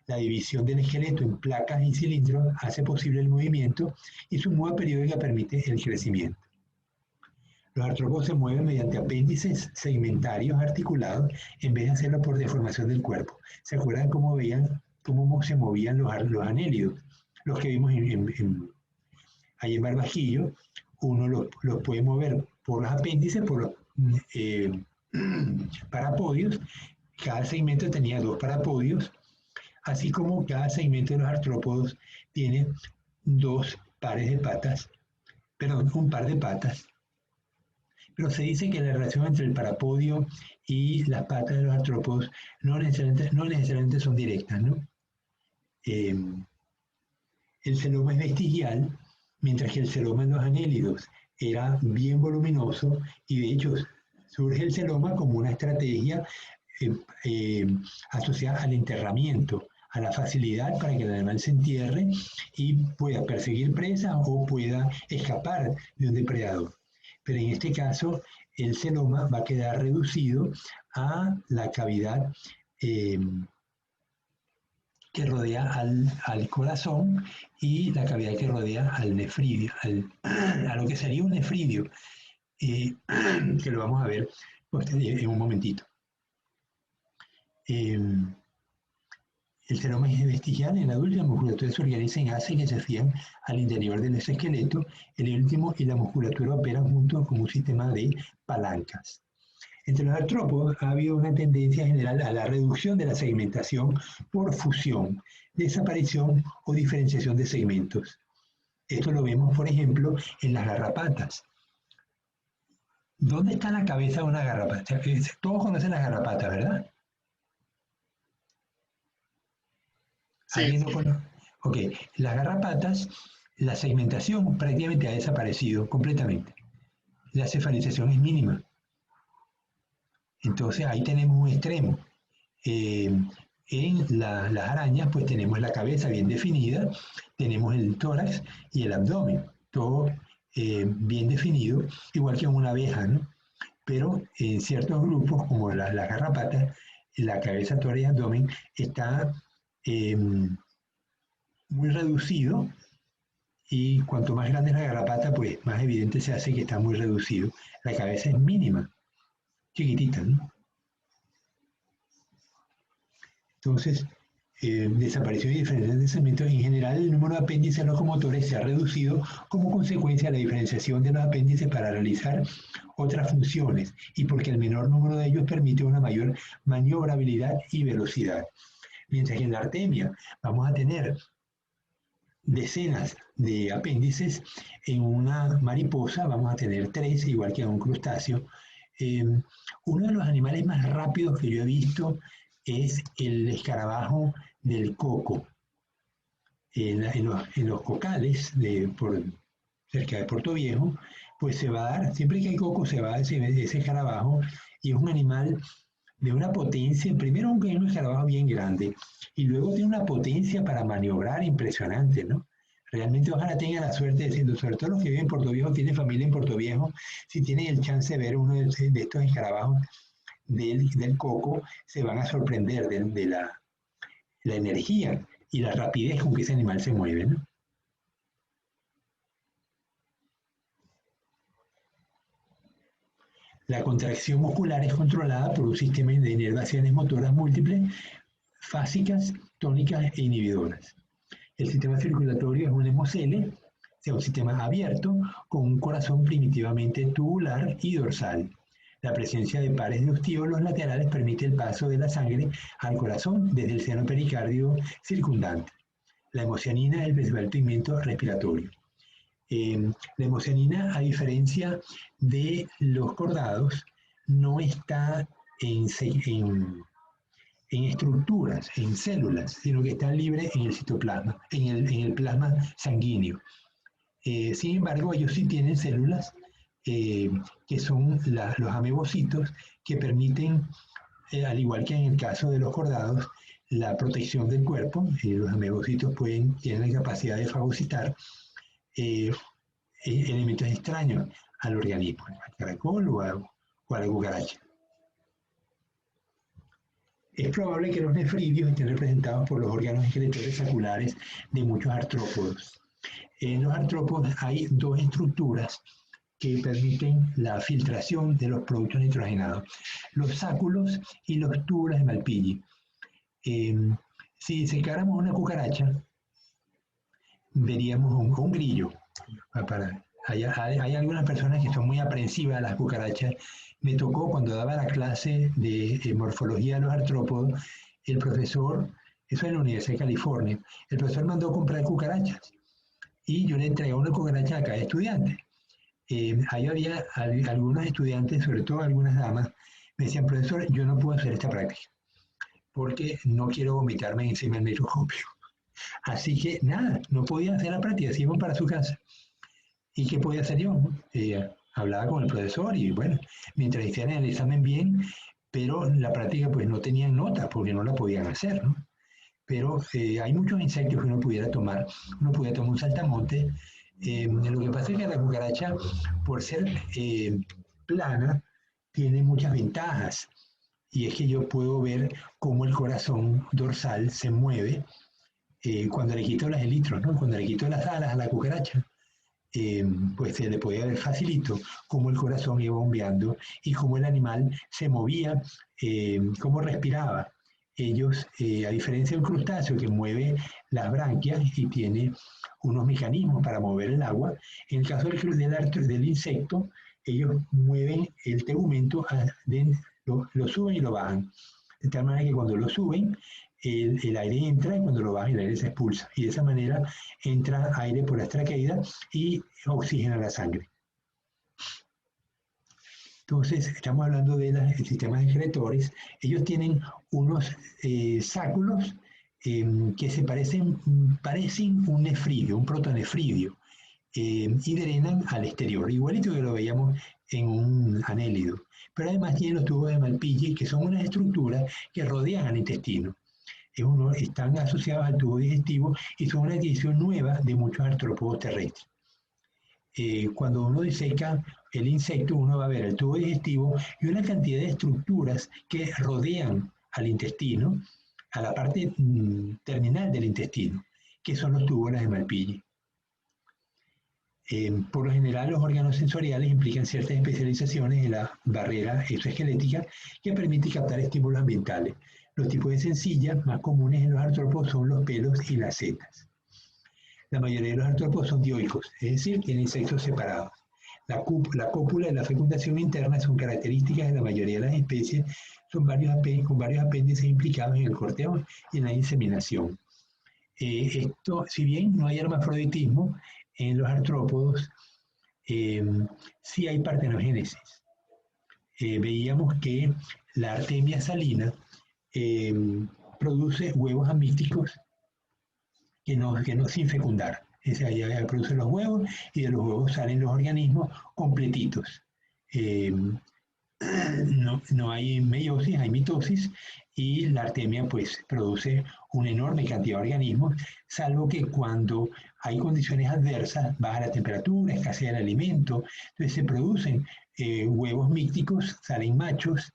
La división del esqueleto en placas y cilindros hace posible el movimiento y su muda periódica permite el crecimiento. Los artrópodos se mueven mediante apéndices segmentarios articulados en vez de hacerlo por deformación del cuerpo. ¿Se acuerdan cómo se movían los anélidos? Los que vimos ahí en Barbajillo, uno los puede mover por los apéndices, por los parapodios. Cada segmento tenía 2 parapodios, así como cada segmento de los artrópodos tiene 2 pares de patas, perdón, un par de patas. Pero se dice que la relación entre el parapodio y las patas de los artrópodos no necesariamente son directas, ¿no? El celoma es vestigial, mientras que el celoma en los anélidos era bien voluminoso y de hecho surge el celoma como una estrategia asociada al enterramiento, a la facilidad para que el animal se entierre y pueda perseguir presa o pueda escapar de un depredador. Pero en este caso, el celoma va a quedar reducido a la cavidad que rodea al corazón y la cavidad que rodea al nefridio, a lo que sería un nefridio, que lo vamos a ver en un momentito. El celoma es vestigial en adulto y la musculatura se organiza en haces que se fían al interior del exoesqueleto. El último y la musculatura operan juntos como un sistema de palancas. Entre los artrópodos ha habido una tendencia general a la reducción de la segmentación por fusión, desaparición o diferenciación de segmentos. Esto lo vemos, por ejemplo, en las garrapatas. ¿Dónde está la cabeza de una garrapata? Todos conocen las garrapatas, ¿verdad? Sí. Ok, las garrapatas, la segmentación prácticamente ha desaparecido completamente. La cefalización es mínima. Entonces ahí tenemos un extremo. En las arañas pues tenemos la cabeza bien definida, tenemos el tórax y el abdomen, todo bien definido, igual que en una abeja, ¿no? Pero en ciertos grupos, como las garrapatas, la cabeza, tórax y abdomen está muy reducido, y cuanto más grande es la garrapata, pues más evidente se hace que está muy reducido. La cabeza es mínima, chiquitita, ¿no? Entonces, desaparición y diferenciación de segmentos, en general el número de apéndices locomotores se ha reducido como consecuencia de la diferenciación de los apéndices para realizar otras funciones y porque el menor número de ellos permite una mayor maniobrabilidad y velocidad. Mientras que en la artemia vamos a tener decenas de apéndices, en una mariposa vamos a tener 3, igual que en un crustáceo. Uno de los animales más rápidos que yo he visto es el escarabajo del coco. En los cocales cerca de Puerto Viejo, pues se va a dar, siempre que hay coco se va a dar ese escarabajo, y es un animal de una potencia, primero es un escarabajo bien grande, y luego tiene una potencia para maniobrar impresionante, ¿no? Realmente ojalá tengan la suerte de decirlo, sobre todo los que viven en Puerto Viejo, tienen familia en Puerto Viejo, si tienen el chance de ver uno de estos escarabajos del coco, se van a sorprender de la energía y la rapidez con que ese animal se mueve, ¿no? La contracción muscular es controlada por un sistema de inervaciones motoras múltiples, fásicas, tónicas e inhibidoras. El sistema circulatorio es un hemocele, o sea, un sistema abierto con un corazón primitivamente tubular y dorsal. La presencia de pares de ostíolos laterales permite el paso de la sangre al corazón desde el seno pericardio circundante. La hemocianina es el principal pigmento respiratorio. La hemocianina, a diferencia de los cordados, no está en estructuras, en células, sino que está libre en el citoplasma, en el plasma sanguíneo. Sin embargo, ellos sí tienen células que son los amebocitos, que permiten, al igual que en el caso de los cordados, la protección del cuerpo. Los amebocitos tienen la capacidad de fagocitar elementos extraños al organismo, al caracol o a la cucaracha. Es probable que los nefridios estén representados por los órganos excretores saculares de muchos artrópodos. En los artrópodos hay 2 estructuras que permiten la filtración de los productos nitrogenados: los sáculos y los túbulos de Malpighi. Si secáramos una cucaracha, veríamos un grillo. Hay algunas personas que son muy aprensivas a las cucarachas. Me tocó, cuando daba la clase de morfología de los artrópodos, el profesor, eso en la Universidad de California, el profesor mandó a comprar cucarachas y yo le entregué una cucaracha a cada estudiante. Ahí había algunos estudiantes, sobre todo algunas damas, me decían: profesor, yo no puedo hacer esta práctica porque no quiero vomitarme encima del microscopio. Así que nada, no podía hacer la práctica, se iban para su casa. ¿Y qué podía hacer yo? Hablaba con el profesor y bueno, mientras hicieran el examen bien, pero la práctica pues no tenían nota porque no la podían hacer, ¿no? Pero hay muchos insectos que uno pudiera tomar un saltamonte. Lo que pasa es que la cucaracha, por ser plana, tiene muchas ventajas, y es que yo puedo ver cómo el corazón dorsal se mueve cuando le quito los elitros, ¿no? Cuando le quito las alas a la cucaracha. Pues se le podía ver facilito cómo el corazón iba bombeando y cómo el animal se movía, cómo respiraba. Ellos, a diferencia del crustáceo que mueve las branquias y tiene unos mecanismos para mover el agua, en el caso del insecto, ellos mueven el tegumento, lo suben y lo bajan. De tal manera que cuando lo suben, el aire entra, y cuando lo bajan, el aire se expulsa. Y de esa manera entra aire por las traqueidas y oxigena la sangre. Entonces, estamos hablando de los sistemas excretores. Ellos tienen unos sáculos que parecen un nefridio, un protonefridio, y drenan al exterior, igualito que lo veíamos en un anélido. Pero además tienen los tubos de Malpighi, que son unas estructuras que rodean al intestino. Están asociados al tubo digestivo y son una adquisición nueva de muchos artrópodos terrestres. Cuando uno diseca el insecto, uno va a ver el tubo digestivo y una cantidad de estructuras que rodean al intestino, a la parte terminal del intestino, que son los túbulos de Malpighi. Por lo general, los órganos sensoriales implican ciertas especializaciones en la barrera exoesquelética que permite captar estímulos ambientales. Los tipos de sencillas más comunes en los artrópodos son los pelos y las setas. La mayoría de los artrópodos son dioicos, es decir, tienen sexos separados. La cópula y la fecundación interna son características de la mayoría de las especies, con varios apéndices implicados en el cortejo y en la inseminación. Esto, si bien no hay hermafroditismo en los artrópodos, sí hay partenogénesis. Veíamos que la Artemia salina produce huevos amísticos que no sin fecundar. Ella produce los huevos y de los huevos salen los organismos completitos. No hay meiosis, hay mitosis, y la artemia pues produce una enorme cantidad de organismos, salvo que cuando hay condiciones adversas, baja la temperatura, escasea el alimento, entonces se producen huevos mícticos, salen machos,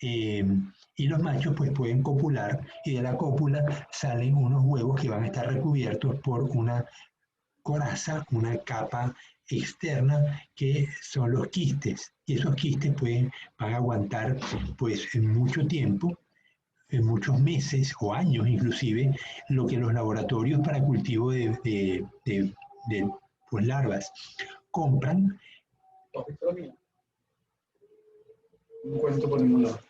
y los machos pues pueden copular, y de la cópula salen unos huevos que van a estar recubiertos por una coraza, una capa externa, que son los quistes, y esos quistes van a aguantar pues en mucho tiempo, en muchos meses o años inclusive, lo que los laboratorios para cultivo de pues, larvas compran. Un cuento por ningún lado.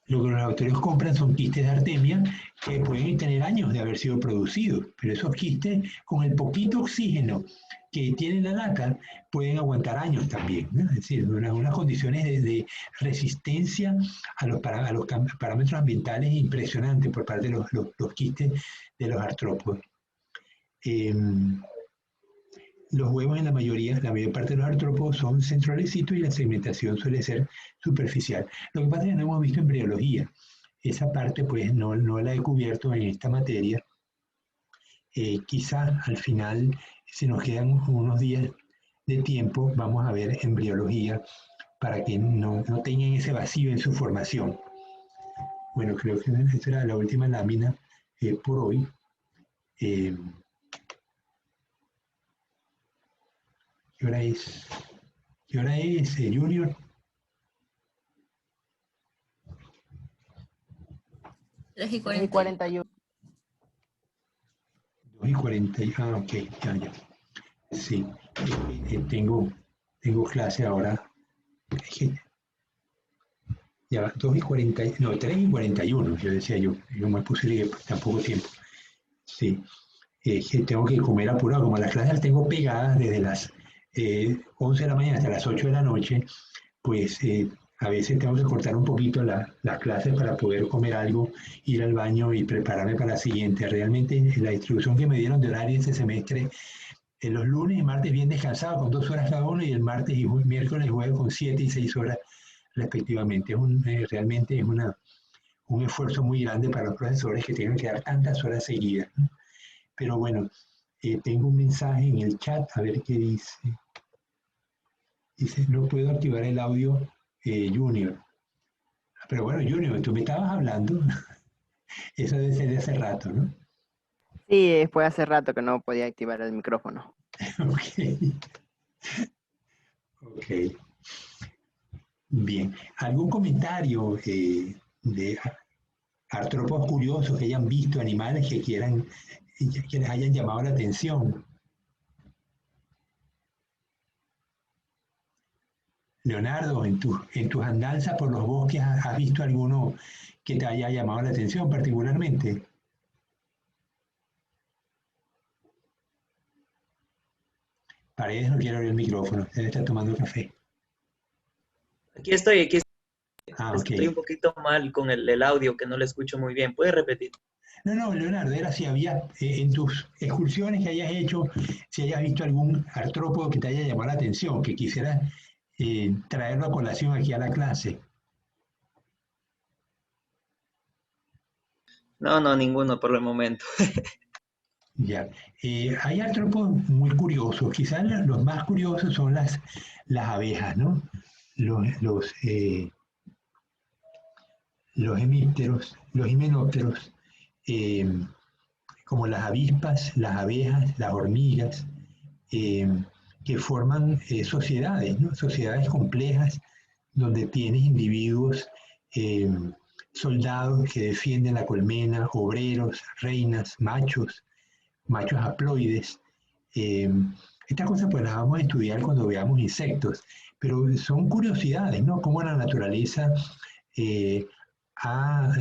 Lo que los laboratorios compran son quistes de artemia que pueden tener años de haber sido producidos, pero esos quistes, con el poquito oxígeno que tiene la laca, pueden aguantar años también, ¿no? Es decir, unas condiciones de resistencia a los parámetros ambientales impresionantes por parte de los quistes de los artrópodos. Los huevos en la mayor parte de los artrópodos son centrolecitos y la segmentación suele ser superficial. Lo que pasa es que no hemos visto embriología. Esa parte pues no la he cubierto en esta materia. Quizá al final, si nos quedan unos días de tiempo, vamos a ver embriología para que no tengan ese vacío en su formación. Bueno, creo que esta era la última lámina por hoy. ¿Qué hora es? ¿Qué hora es, Junior? 3:41. 2:40. Ah, ok, ya. Sí, tengo clase ahora. Ya, 2:40, no, 3:41, yo decía yo me puse que tan poco tiempo. Sí, que tengo que comer apurado, como las clases las tengo pegadas desde las 11 de la mañana hasta las 8 de la noche, pues a veces tengo que cortar un poquito las clases para poder comer algo, ir al baño y prepararme para la siguiente. Realmente la distribución que me dieron de horario este semestre, los lunes y martes bien descansados con 2 horas cada uno, y el martes y miércoles y jueves con 7 y 6 horas respectivamente. Realmente es un esfuerzo muy grande para los profesores que tengan que dar tantas horas seguidas, ¿no? Pero bueno, tengo un mensaje en el chat, a ver qué dice. Dice, no puedo activar el audio, Junior. Pero bueno, Junior, tú me estabas hablando. Eso debe ser de hace rato, ¿no? Sí, fue hace rato que no podía activar el micrófono. Ok. Bien. ¿Algún comentario de artrópodos curiosos que hayan visto, animales que les hayan llamado la atención? Leonardo, en tus andanzas por los bosques, ¿has visto alguno que te haya llamado la atención particularmente? Paredes no quiere abrir el micrófono, debe estar tomando café. Aquí estoy. Ah, ok. Estoy un poquito mal con el audio, que no lo escucho muy bien. ¿Puedes repetir? No, Leonardo, era si había en tus excursiones que hayas hecho, si hayas visto algún artrópodo que te haya llamado la atención, que quisieras traerlo a colación aquí a la clase. No, ninguno por el momento. Ya. Hay artrópodos muy curiosos, quizás los más curiosos son las abejas, ¿no? Los hemípteros, los himenópteros, eh, como las avispas, las abejas, las hormigas, eh, que forman sociedades, ¿no? Sociedades complejas donde tienes individuos, eh, soldados que defienden la colmena, obreros, reinas, machos haploides. Eh, Estas cosas pues las vamos a estudiar cuando veamos insectos, pero son curiosidades, ¿no? Cómo la naturaleza eh, ha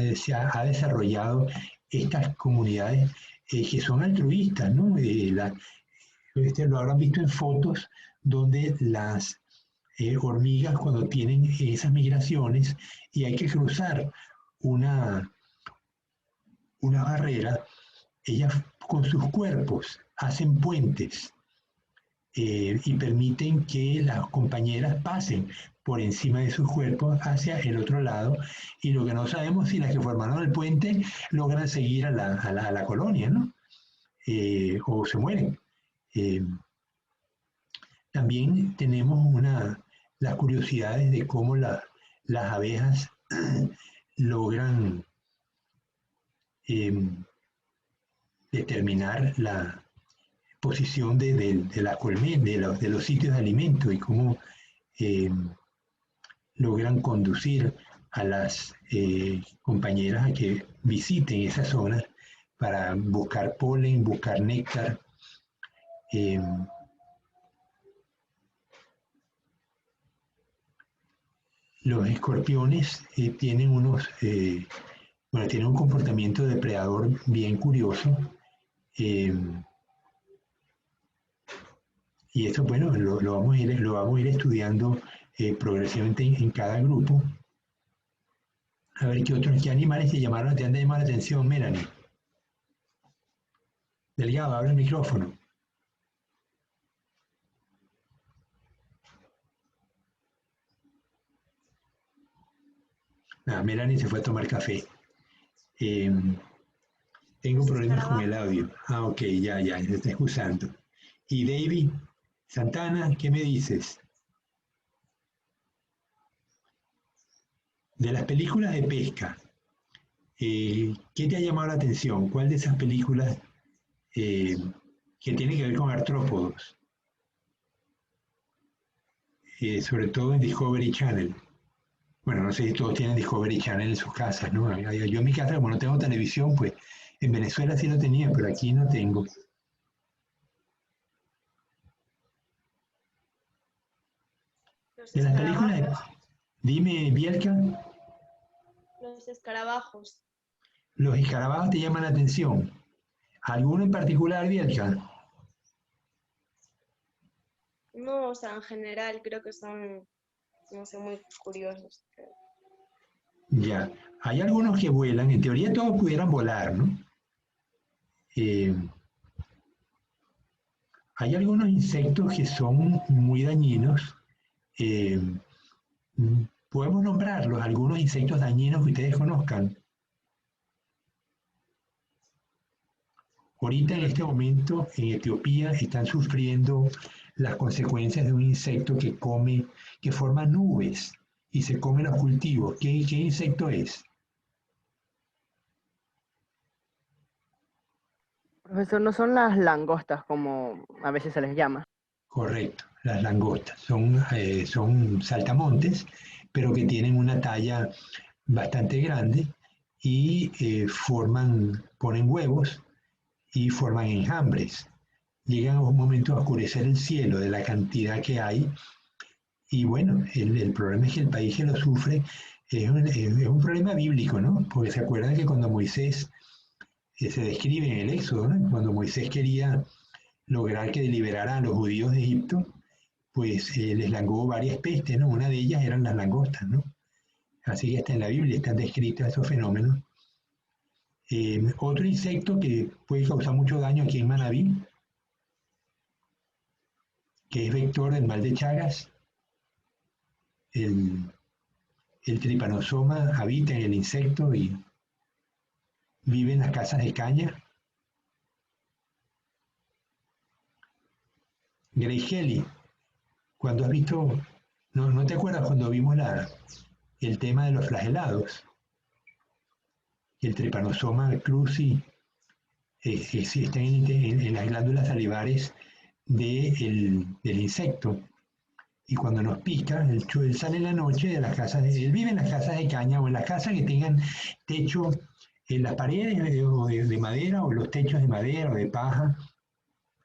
desarrollado estas comunidades que son altruistas, ¿no? Lo habrán visto en fotos donde las hormigas cuando tienen esas migraciones y hay que cruzar una, una barrera, ellas con sus cuerpos hacen puentes y permiten que las compañeras pasen por encima de sus cuerpos hacia el otro lado, y lo que no sabemos si las que formaron el puente logran seguir a la colonia, ¿no? O se mueren. Eh, También tenemos las curiosidades de cómo las abejas logran eh, determinar la posición de la colmena, de los sitios de alimento, y cómo eh, logran conducir a las compañeras a que visiten esas zonas para buscar polen, buscar néctar. Eh, los escorpiones tienen un comportamiento depredador bien curioso. Eh, y esto, bueno, lo vamos a ir estudiando progresivamente en cada grupo. A ver qué animales te han de llamar la atención, Melanie. Delgado, abre el micrófono. Melanie se fue a tomar café. Tengo problemas con el audio. Ok, ya, se está excusando. Y David Santana, ¿qué me dices? De las películas de pesca, ¿qué te ha llamado la atención? ¿Cuál de esas películas que tiene que ver con artrópodos? Sobre todo en Discovery Channel. Bueno, no sé si todos tienen Discovery Channel en sus casas, ¿no? Yo en mi casa, como no tengo televisión, pues en Venezuela sí lo tenía, pero aquí no tengo. De las películas, dime, Bielka. Los escarabajos. ¿Los escarabajos te llaman la atención? ¿Alguno en particular, Bielka? No, o sea, en general creo que son, no sé, muy curiosos. Ya. Hay algunos que vuelan, en teoría todos pudieran volar, ¿no? Hay algunos insectos que son muy dañinos. Eh, Podemos nombrarlos, algunos insectos dañinos que ustedes conozcan. Ahorita en este momento en Etiopía están sufriendo las consecuencias de un insecto que forma nubes y se come los cultivos. ¿Qué insecto es? Profesor, no son las langostas como a veces se les llama. Correcto, las langostas. Son saltamontes, pero que tienen una talla bastante grande y ponen huevos y forman enjambres. Llegan a un momento a oscurecer el cielo de la cantidad que hay. Y bueno, el problema es que el país que lo sufre es un problema bíblico, ¿no? Porque se acuerdan que cuando Moisés se describe en el Éxodo, ¿no? Cuando Moisés quería lograr que liberaran a los judíos de Egipto, pues les langó varias pestes, ¿no? Una de ellas eran las langostas, ¿no? Así que hasta en la Biblia están descritos esos fenómenos. Otro insecto que puede causar mucho daño aquí en Manabí, que es vector del mal de Chagas, el tripanosoma habita en el insecto y vive en las casas de caña. Grace Kelly, cuando has visto, ¿no te acuerdas cuando vimos el tema de los flagelados? El Trypanosoma cruzi está en las glándulas salivares del insecto. Y cuando nos pica, él sale en la noche de las casas, él vive en las casas de caña o en las casas que tengan techo en las paredes de madera o los techos de madera o de paja.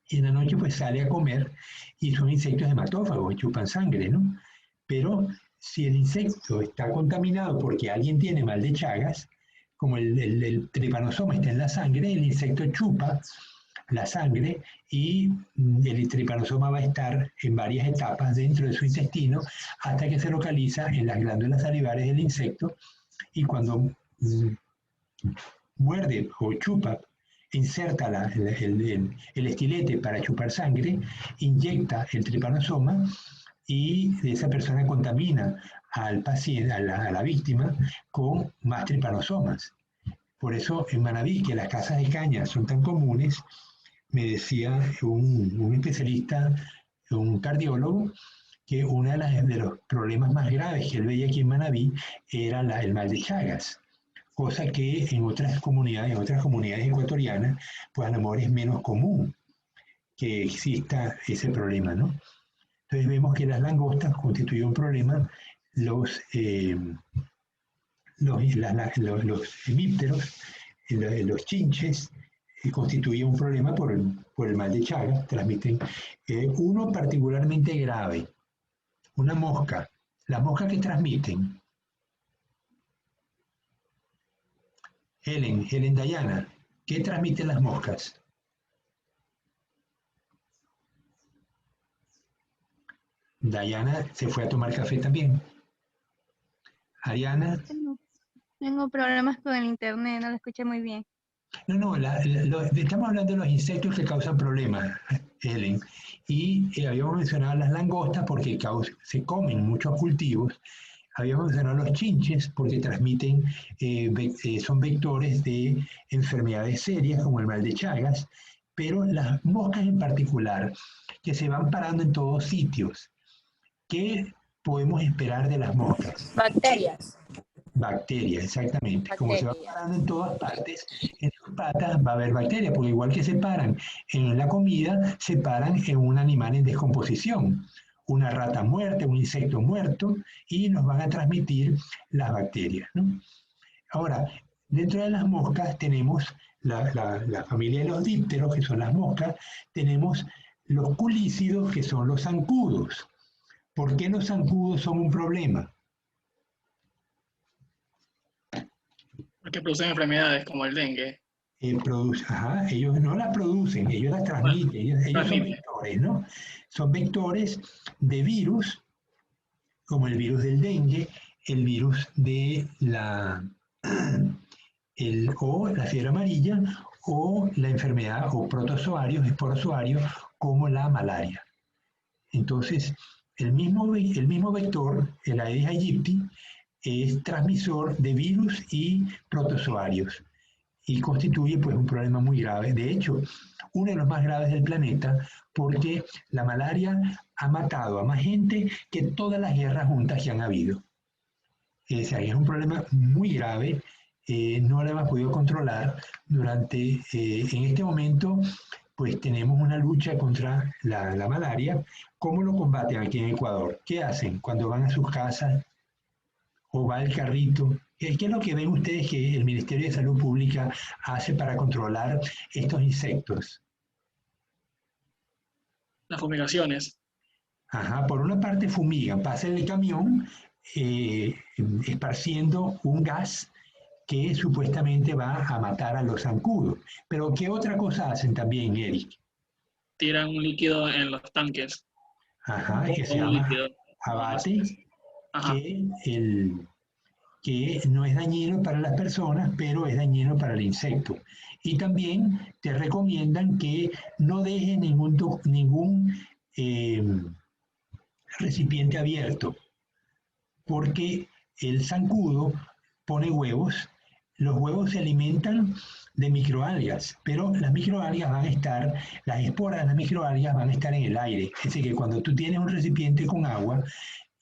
Y en la noche pues sale a comer y son insectos hematófagos, chupan sangre, ¿no? Pero si el insecto está contaminado porque alguien tiene mal de Chagas, como el trypanosoma está en la sangre, el insecto chupa la sangre y el trypanosoma va a estar en varias etapas dentro de su intestino hasta que se localiza en las glándulas salivares del insecto y cuando muerde o chupa, inserta el estilete para chupar sangre, inyecta el trypanosoma y esa persona contamina al paciente, a la víctima, con más trypanosomas. Por eso en Manabí, que las casas de caña son tan comunes, me decía un especialista, un cardiólogo, que uno de los problemas más graves que él veía aquí en Manabí era el mal de Chagas, cosa que en otras comunidades ecuatorianas, pues a lo mejor es menos común que exista ese problema, ¿no? Entonces vemos que las langostas constituyen un problema, los hemípteros, los chinches, constituyen un problema por el mal de Chagas, transmiten uno particularmente grave, una mosca, las moscas que transmiten. Helen Dayana, ¿qué transmiten las moscas? Dayana se fue a tomar café también. Ariana. Tengo problemas con el internet, no lo escuché muy bien. No, estamos hablando de los insectos que causan problemas, Helen. Y habíamos mencionado las langostas porque se comen muchos cultivos. Habíamos mencionado los chinches porque transmiten, son vectores de enfermedades serias como el mal de Chagas, pero las moscas en particular, que se van parando en todos sitios. ¿Qué podemos esperar de las moscas? Bacterias. Bacterias, exactamente. Como se van parando en todas partes, en sus patas va a haber bacterias, porque igual que se paran en la comida, se paran en un animal en descomposición. Una rata muerta, un insecto muerto, y nos van a transmitir las bacterias, ¿no? Ahora, dentro de las moscas tenemos la familia de los dípteros, que son las moscas, tenemos los culícidos, que son los zancudos. ¿Por qué los zancudos son un problema? Porque producen enfermedades como el dengue. Ellos no las producen, ellos las transmiten, ellos son vectores, ¿no? Son vectores de virus, como el virus del dengue, el virus de o la fiebre amarilla, o la enfermedad, o protozoarios, esporozoarios, como la malaria. Entonces, el mismo vector, el Aedes aegypti, es transmisor de virus y protozoarios y constituye pues un problema muy grave. De hecho, uno de los más graves del planeta, porque la malaria ha matado a más gente que todas las guerras juntas que han habido. Es un problema muy grave, no lo hemos podido controlar en este momento. Pues tenemos una lucha contra la malaria. ¿Cómo lo combaten aquí en Ecuador? ¿Qué hacen cuando van a sus casas o va el carrito? ¿Qué es lo que ven ustedes que el Ministerio de Salud Pública hace para controlar estos insectos? Las fumigaciones. Por una parte fumigan, pasa el camión esparciendo un gas que supuestamente va a matar a los zancudos. Pero ¿qué otra cosa hacen también, Eric? Tiran un líquido en los tanques. Que se llama abate, que no es dañino para las personas, pero es dañino para el insecto. Y también te recomiendan que no dejes ningún recipiente abierto, porque el zancudo pone huevos los huevos se alimentan de microalgas, pero las microalgas van a estar, las esporas de las microalgas van a estar en el aire. Es decir, que cuando tú tienes un recipiente con agua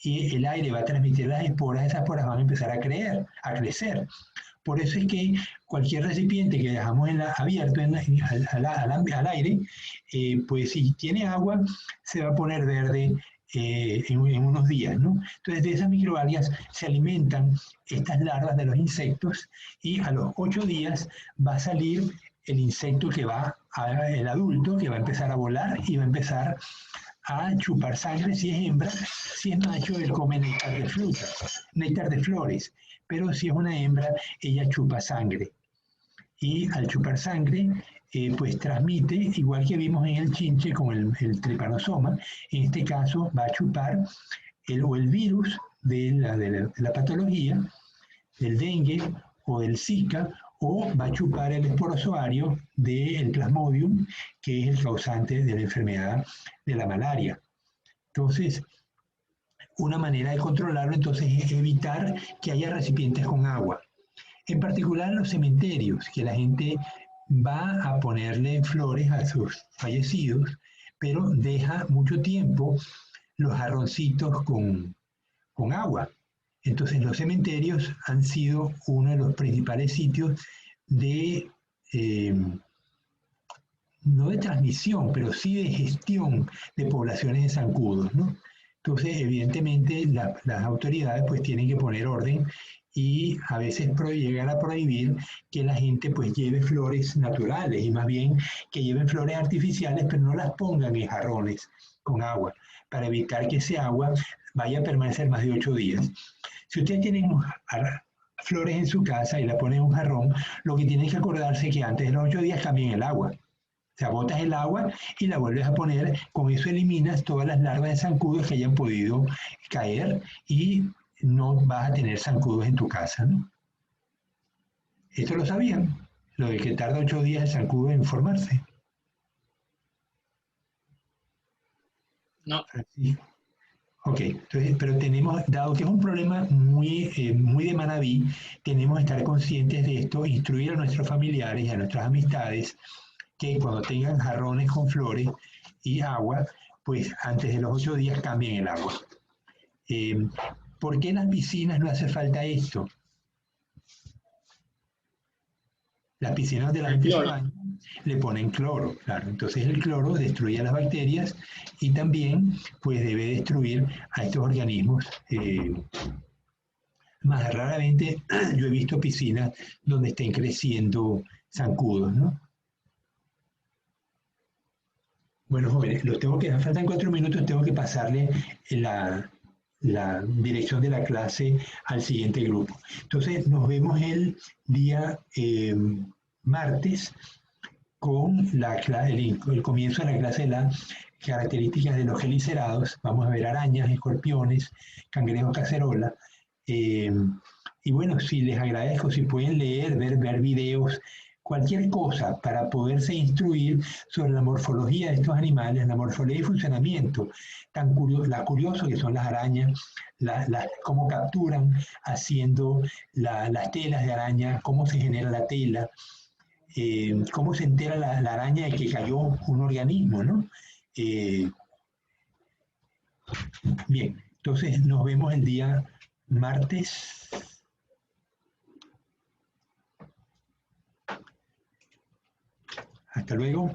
y el aire va a transmitir las esporas, esas esporas van a empezar a crecer. Por eso es que cualquier recipiente que dejamos abierto al aire, pues si tiene agua, se va a poner verde en unos días, ¿no? Entonces, de esas microalgas se alimentan estas larvas de los insectos y a los 8 días va a salir el insecto el adulto, que va a empezar a volar y va a empezar a chupar sangre si es hembra. Si es macho, él come néctar de frutas, néctar de flores, pero si es una hembra, ella chupa sangre. Y al chupar sangre, pues transmite, igual que vimos en el chinche con el trepanosoma, en este caso va a chupar el virus de la patología, del dengue o del Zika, o va a chupar el esporozoario del Plasmodium, que es el causante de la enfermedad de la malaria. Entonces, una manera de controlarlo entonces es evitar que haya recipientes con agua. En particular los cementerios, que la gente va a ponerle flores a sus fallecidos, pero deja mucho tiempo los jarroncitos con agua. Entonces los cementerios han sido uno de los principales sitios de, no de transmisión, pero sí de gestión de poblaciones de zancudos, ¿no? Entonces, evidentemente, las autoridades pues tienen que poner orden y a veces llegar a prohibir que la gente pues lleve flores naturales y más bien que lleven flores artificiales, pero no las pongan en jarrones con agua, para evitar que ese agua vaya a permanecer más de 8 días. Si ustedes tienen flores en su casa y la ponen en un jarrón, lo que tienen que acordarse es que antes de los 8 días cambien el agua. O sea, botas el agua y la vuelves a poner, con eso eliminas todas las larvas de zancudos que hayan podido caer y no vas a tener zancudos en tu casa, ¿no? ¿Esto lo sabían? Lo de que tarda 8 días el zancudo en formarse. No. Sí. Ok, entonces, pero dado que es un problema muy de Manabí, tenemos que estar conscientes de esto, instruir a nuestros familiares y a nuestras amistades que cuando tengan jarrones con flores y agua, pues antes de los 8 días cambien el agua. ¿Por qué en las piscinas no hace falta esto? Las piscinas de la gente se baña, le ponen cloro, claro. Entonces el cloro destruye a las bacterias y también pues debe destruir a estos organismos. Más raramente yo he visto piscinas donde estén creciendo zancudos, ¿no? Bueno, jóvenes, los tengo que, faltan 4 minutos, tengo que pasarle la dirección de la clase al siguiente grupo. Entonces, nos vemos el día martes con el comienzo de la clase de las características de los gelicerados. Vamos a ver arañas, escorpiones, cangrejos cacerola. Y bueno, si les agradezco, si pueden leer, ver videos, cualquier cosa para poderse instruir sobre la morfología de estos animales, la morfología y funcionamiento, la curioso que son las arañas, cómo capturan haciendo las telas de araña, cómo se genera la tela, cómo se entera la araña de que cayó un organismo, ¿no? Bien, entonces nos vemos el día martes. Hasta luego.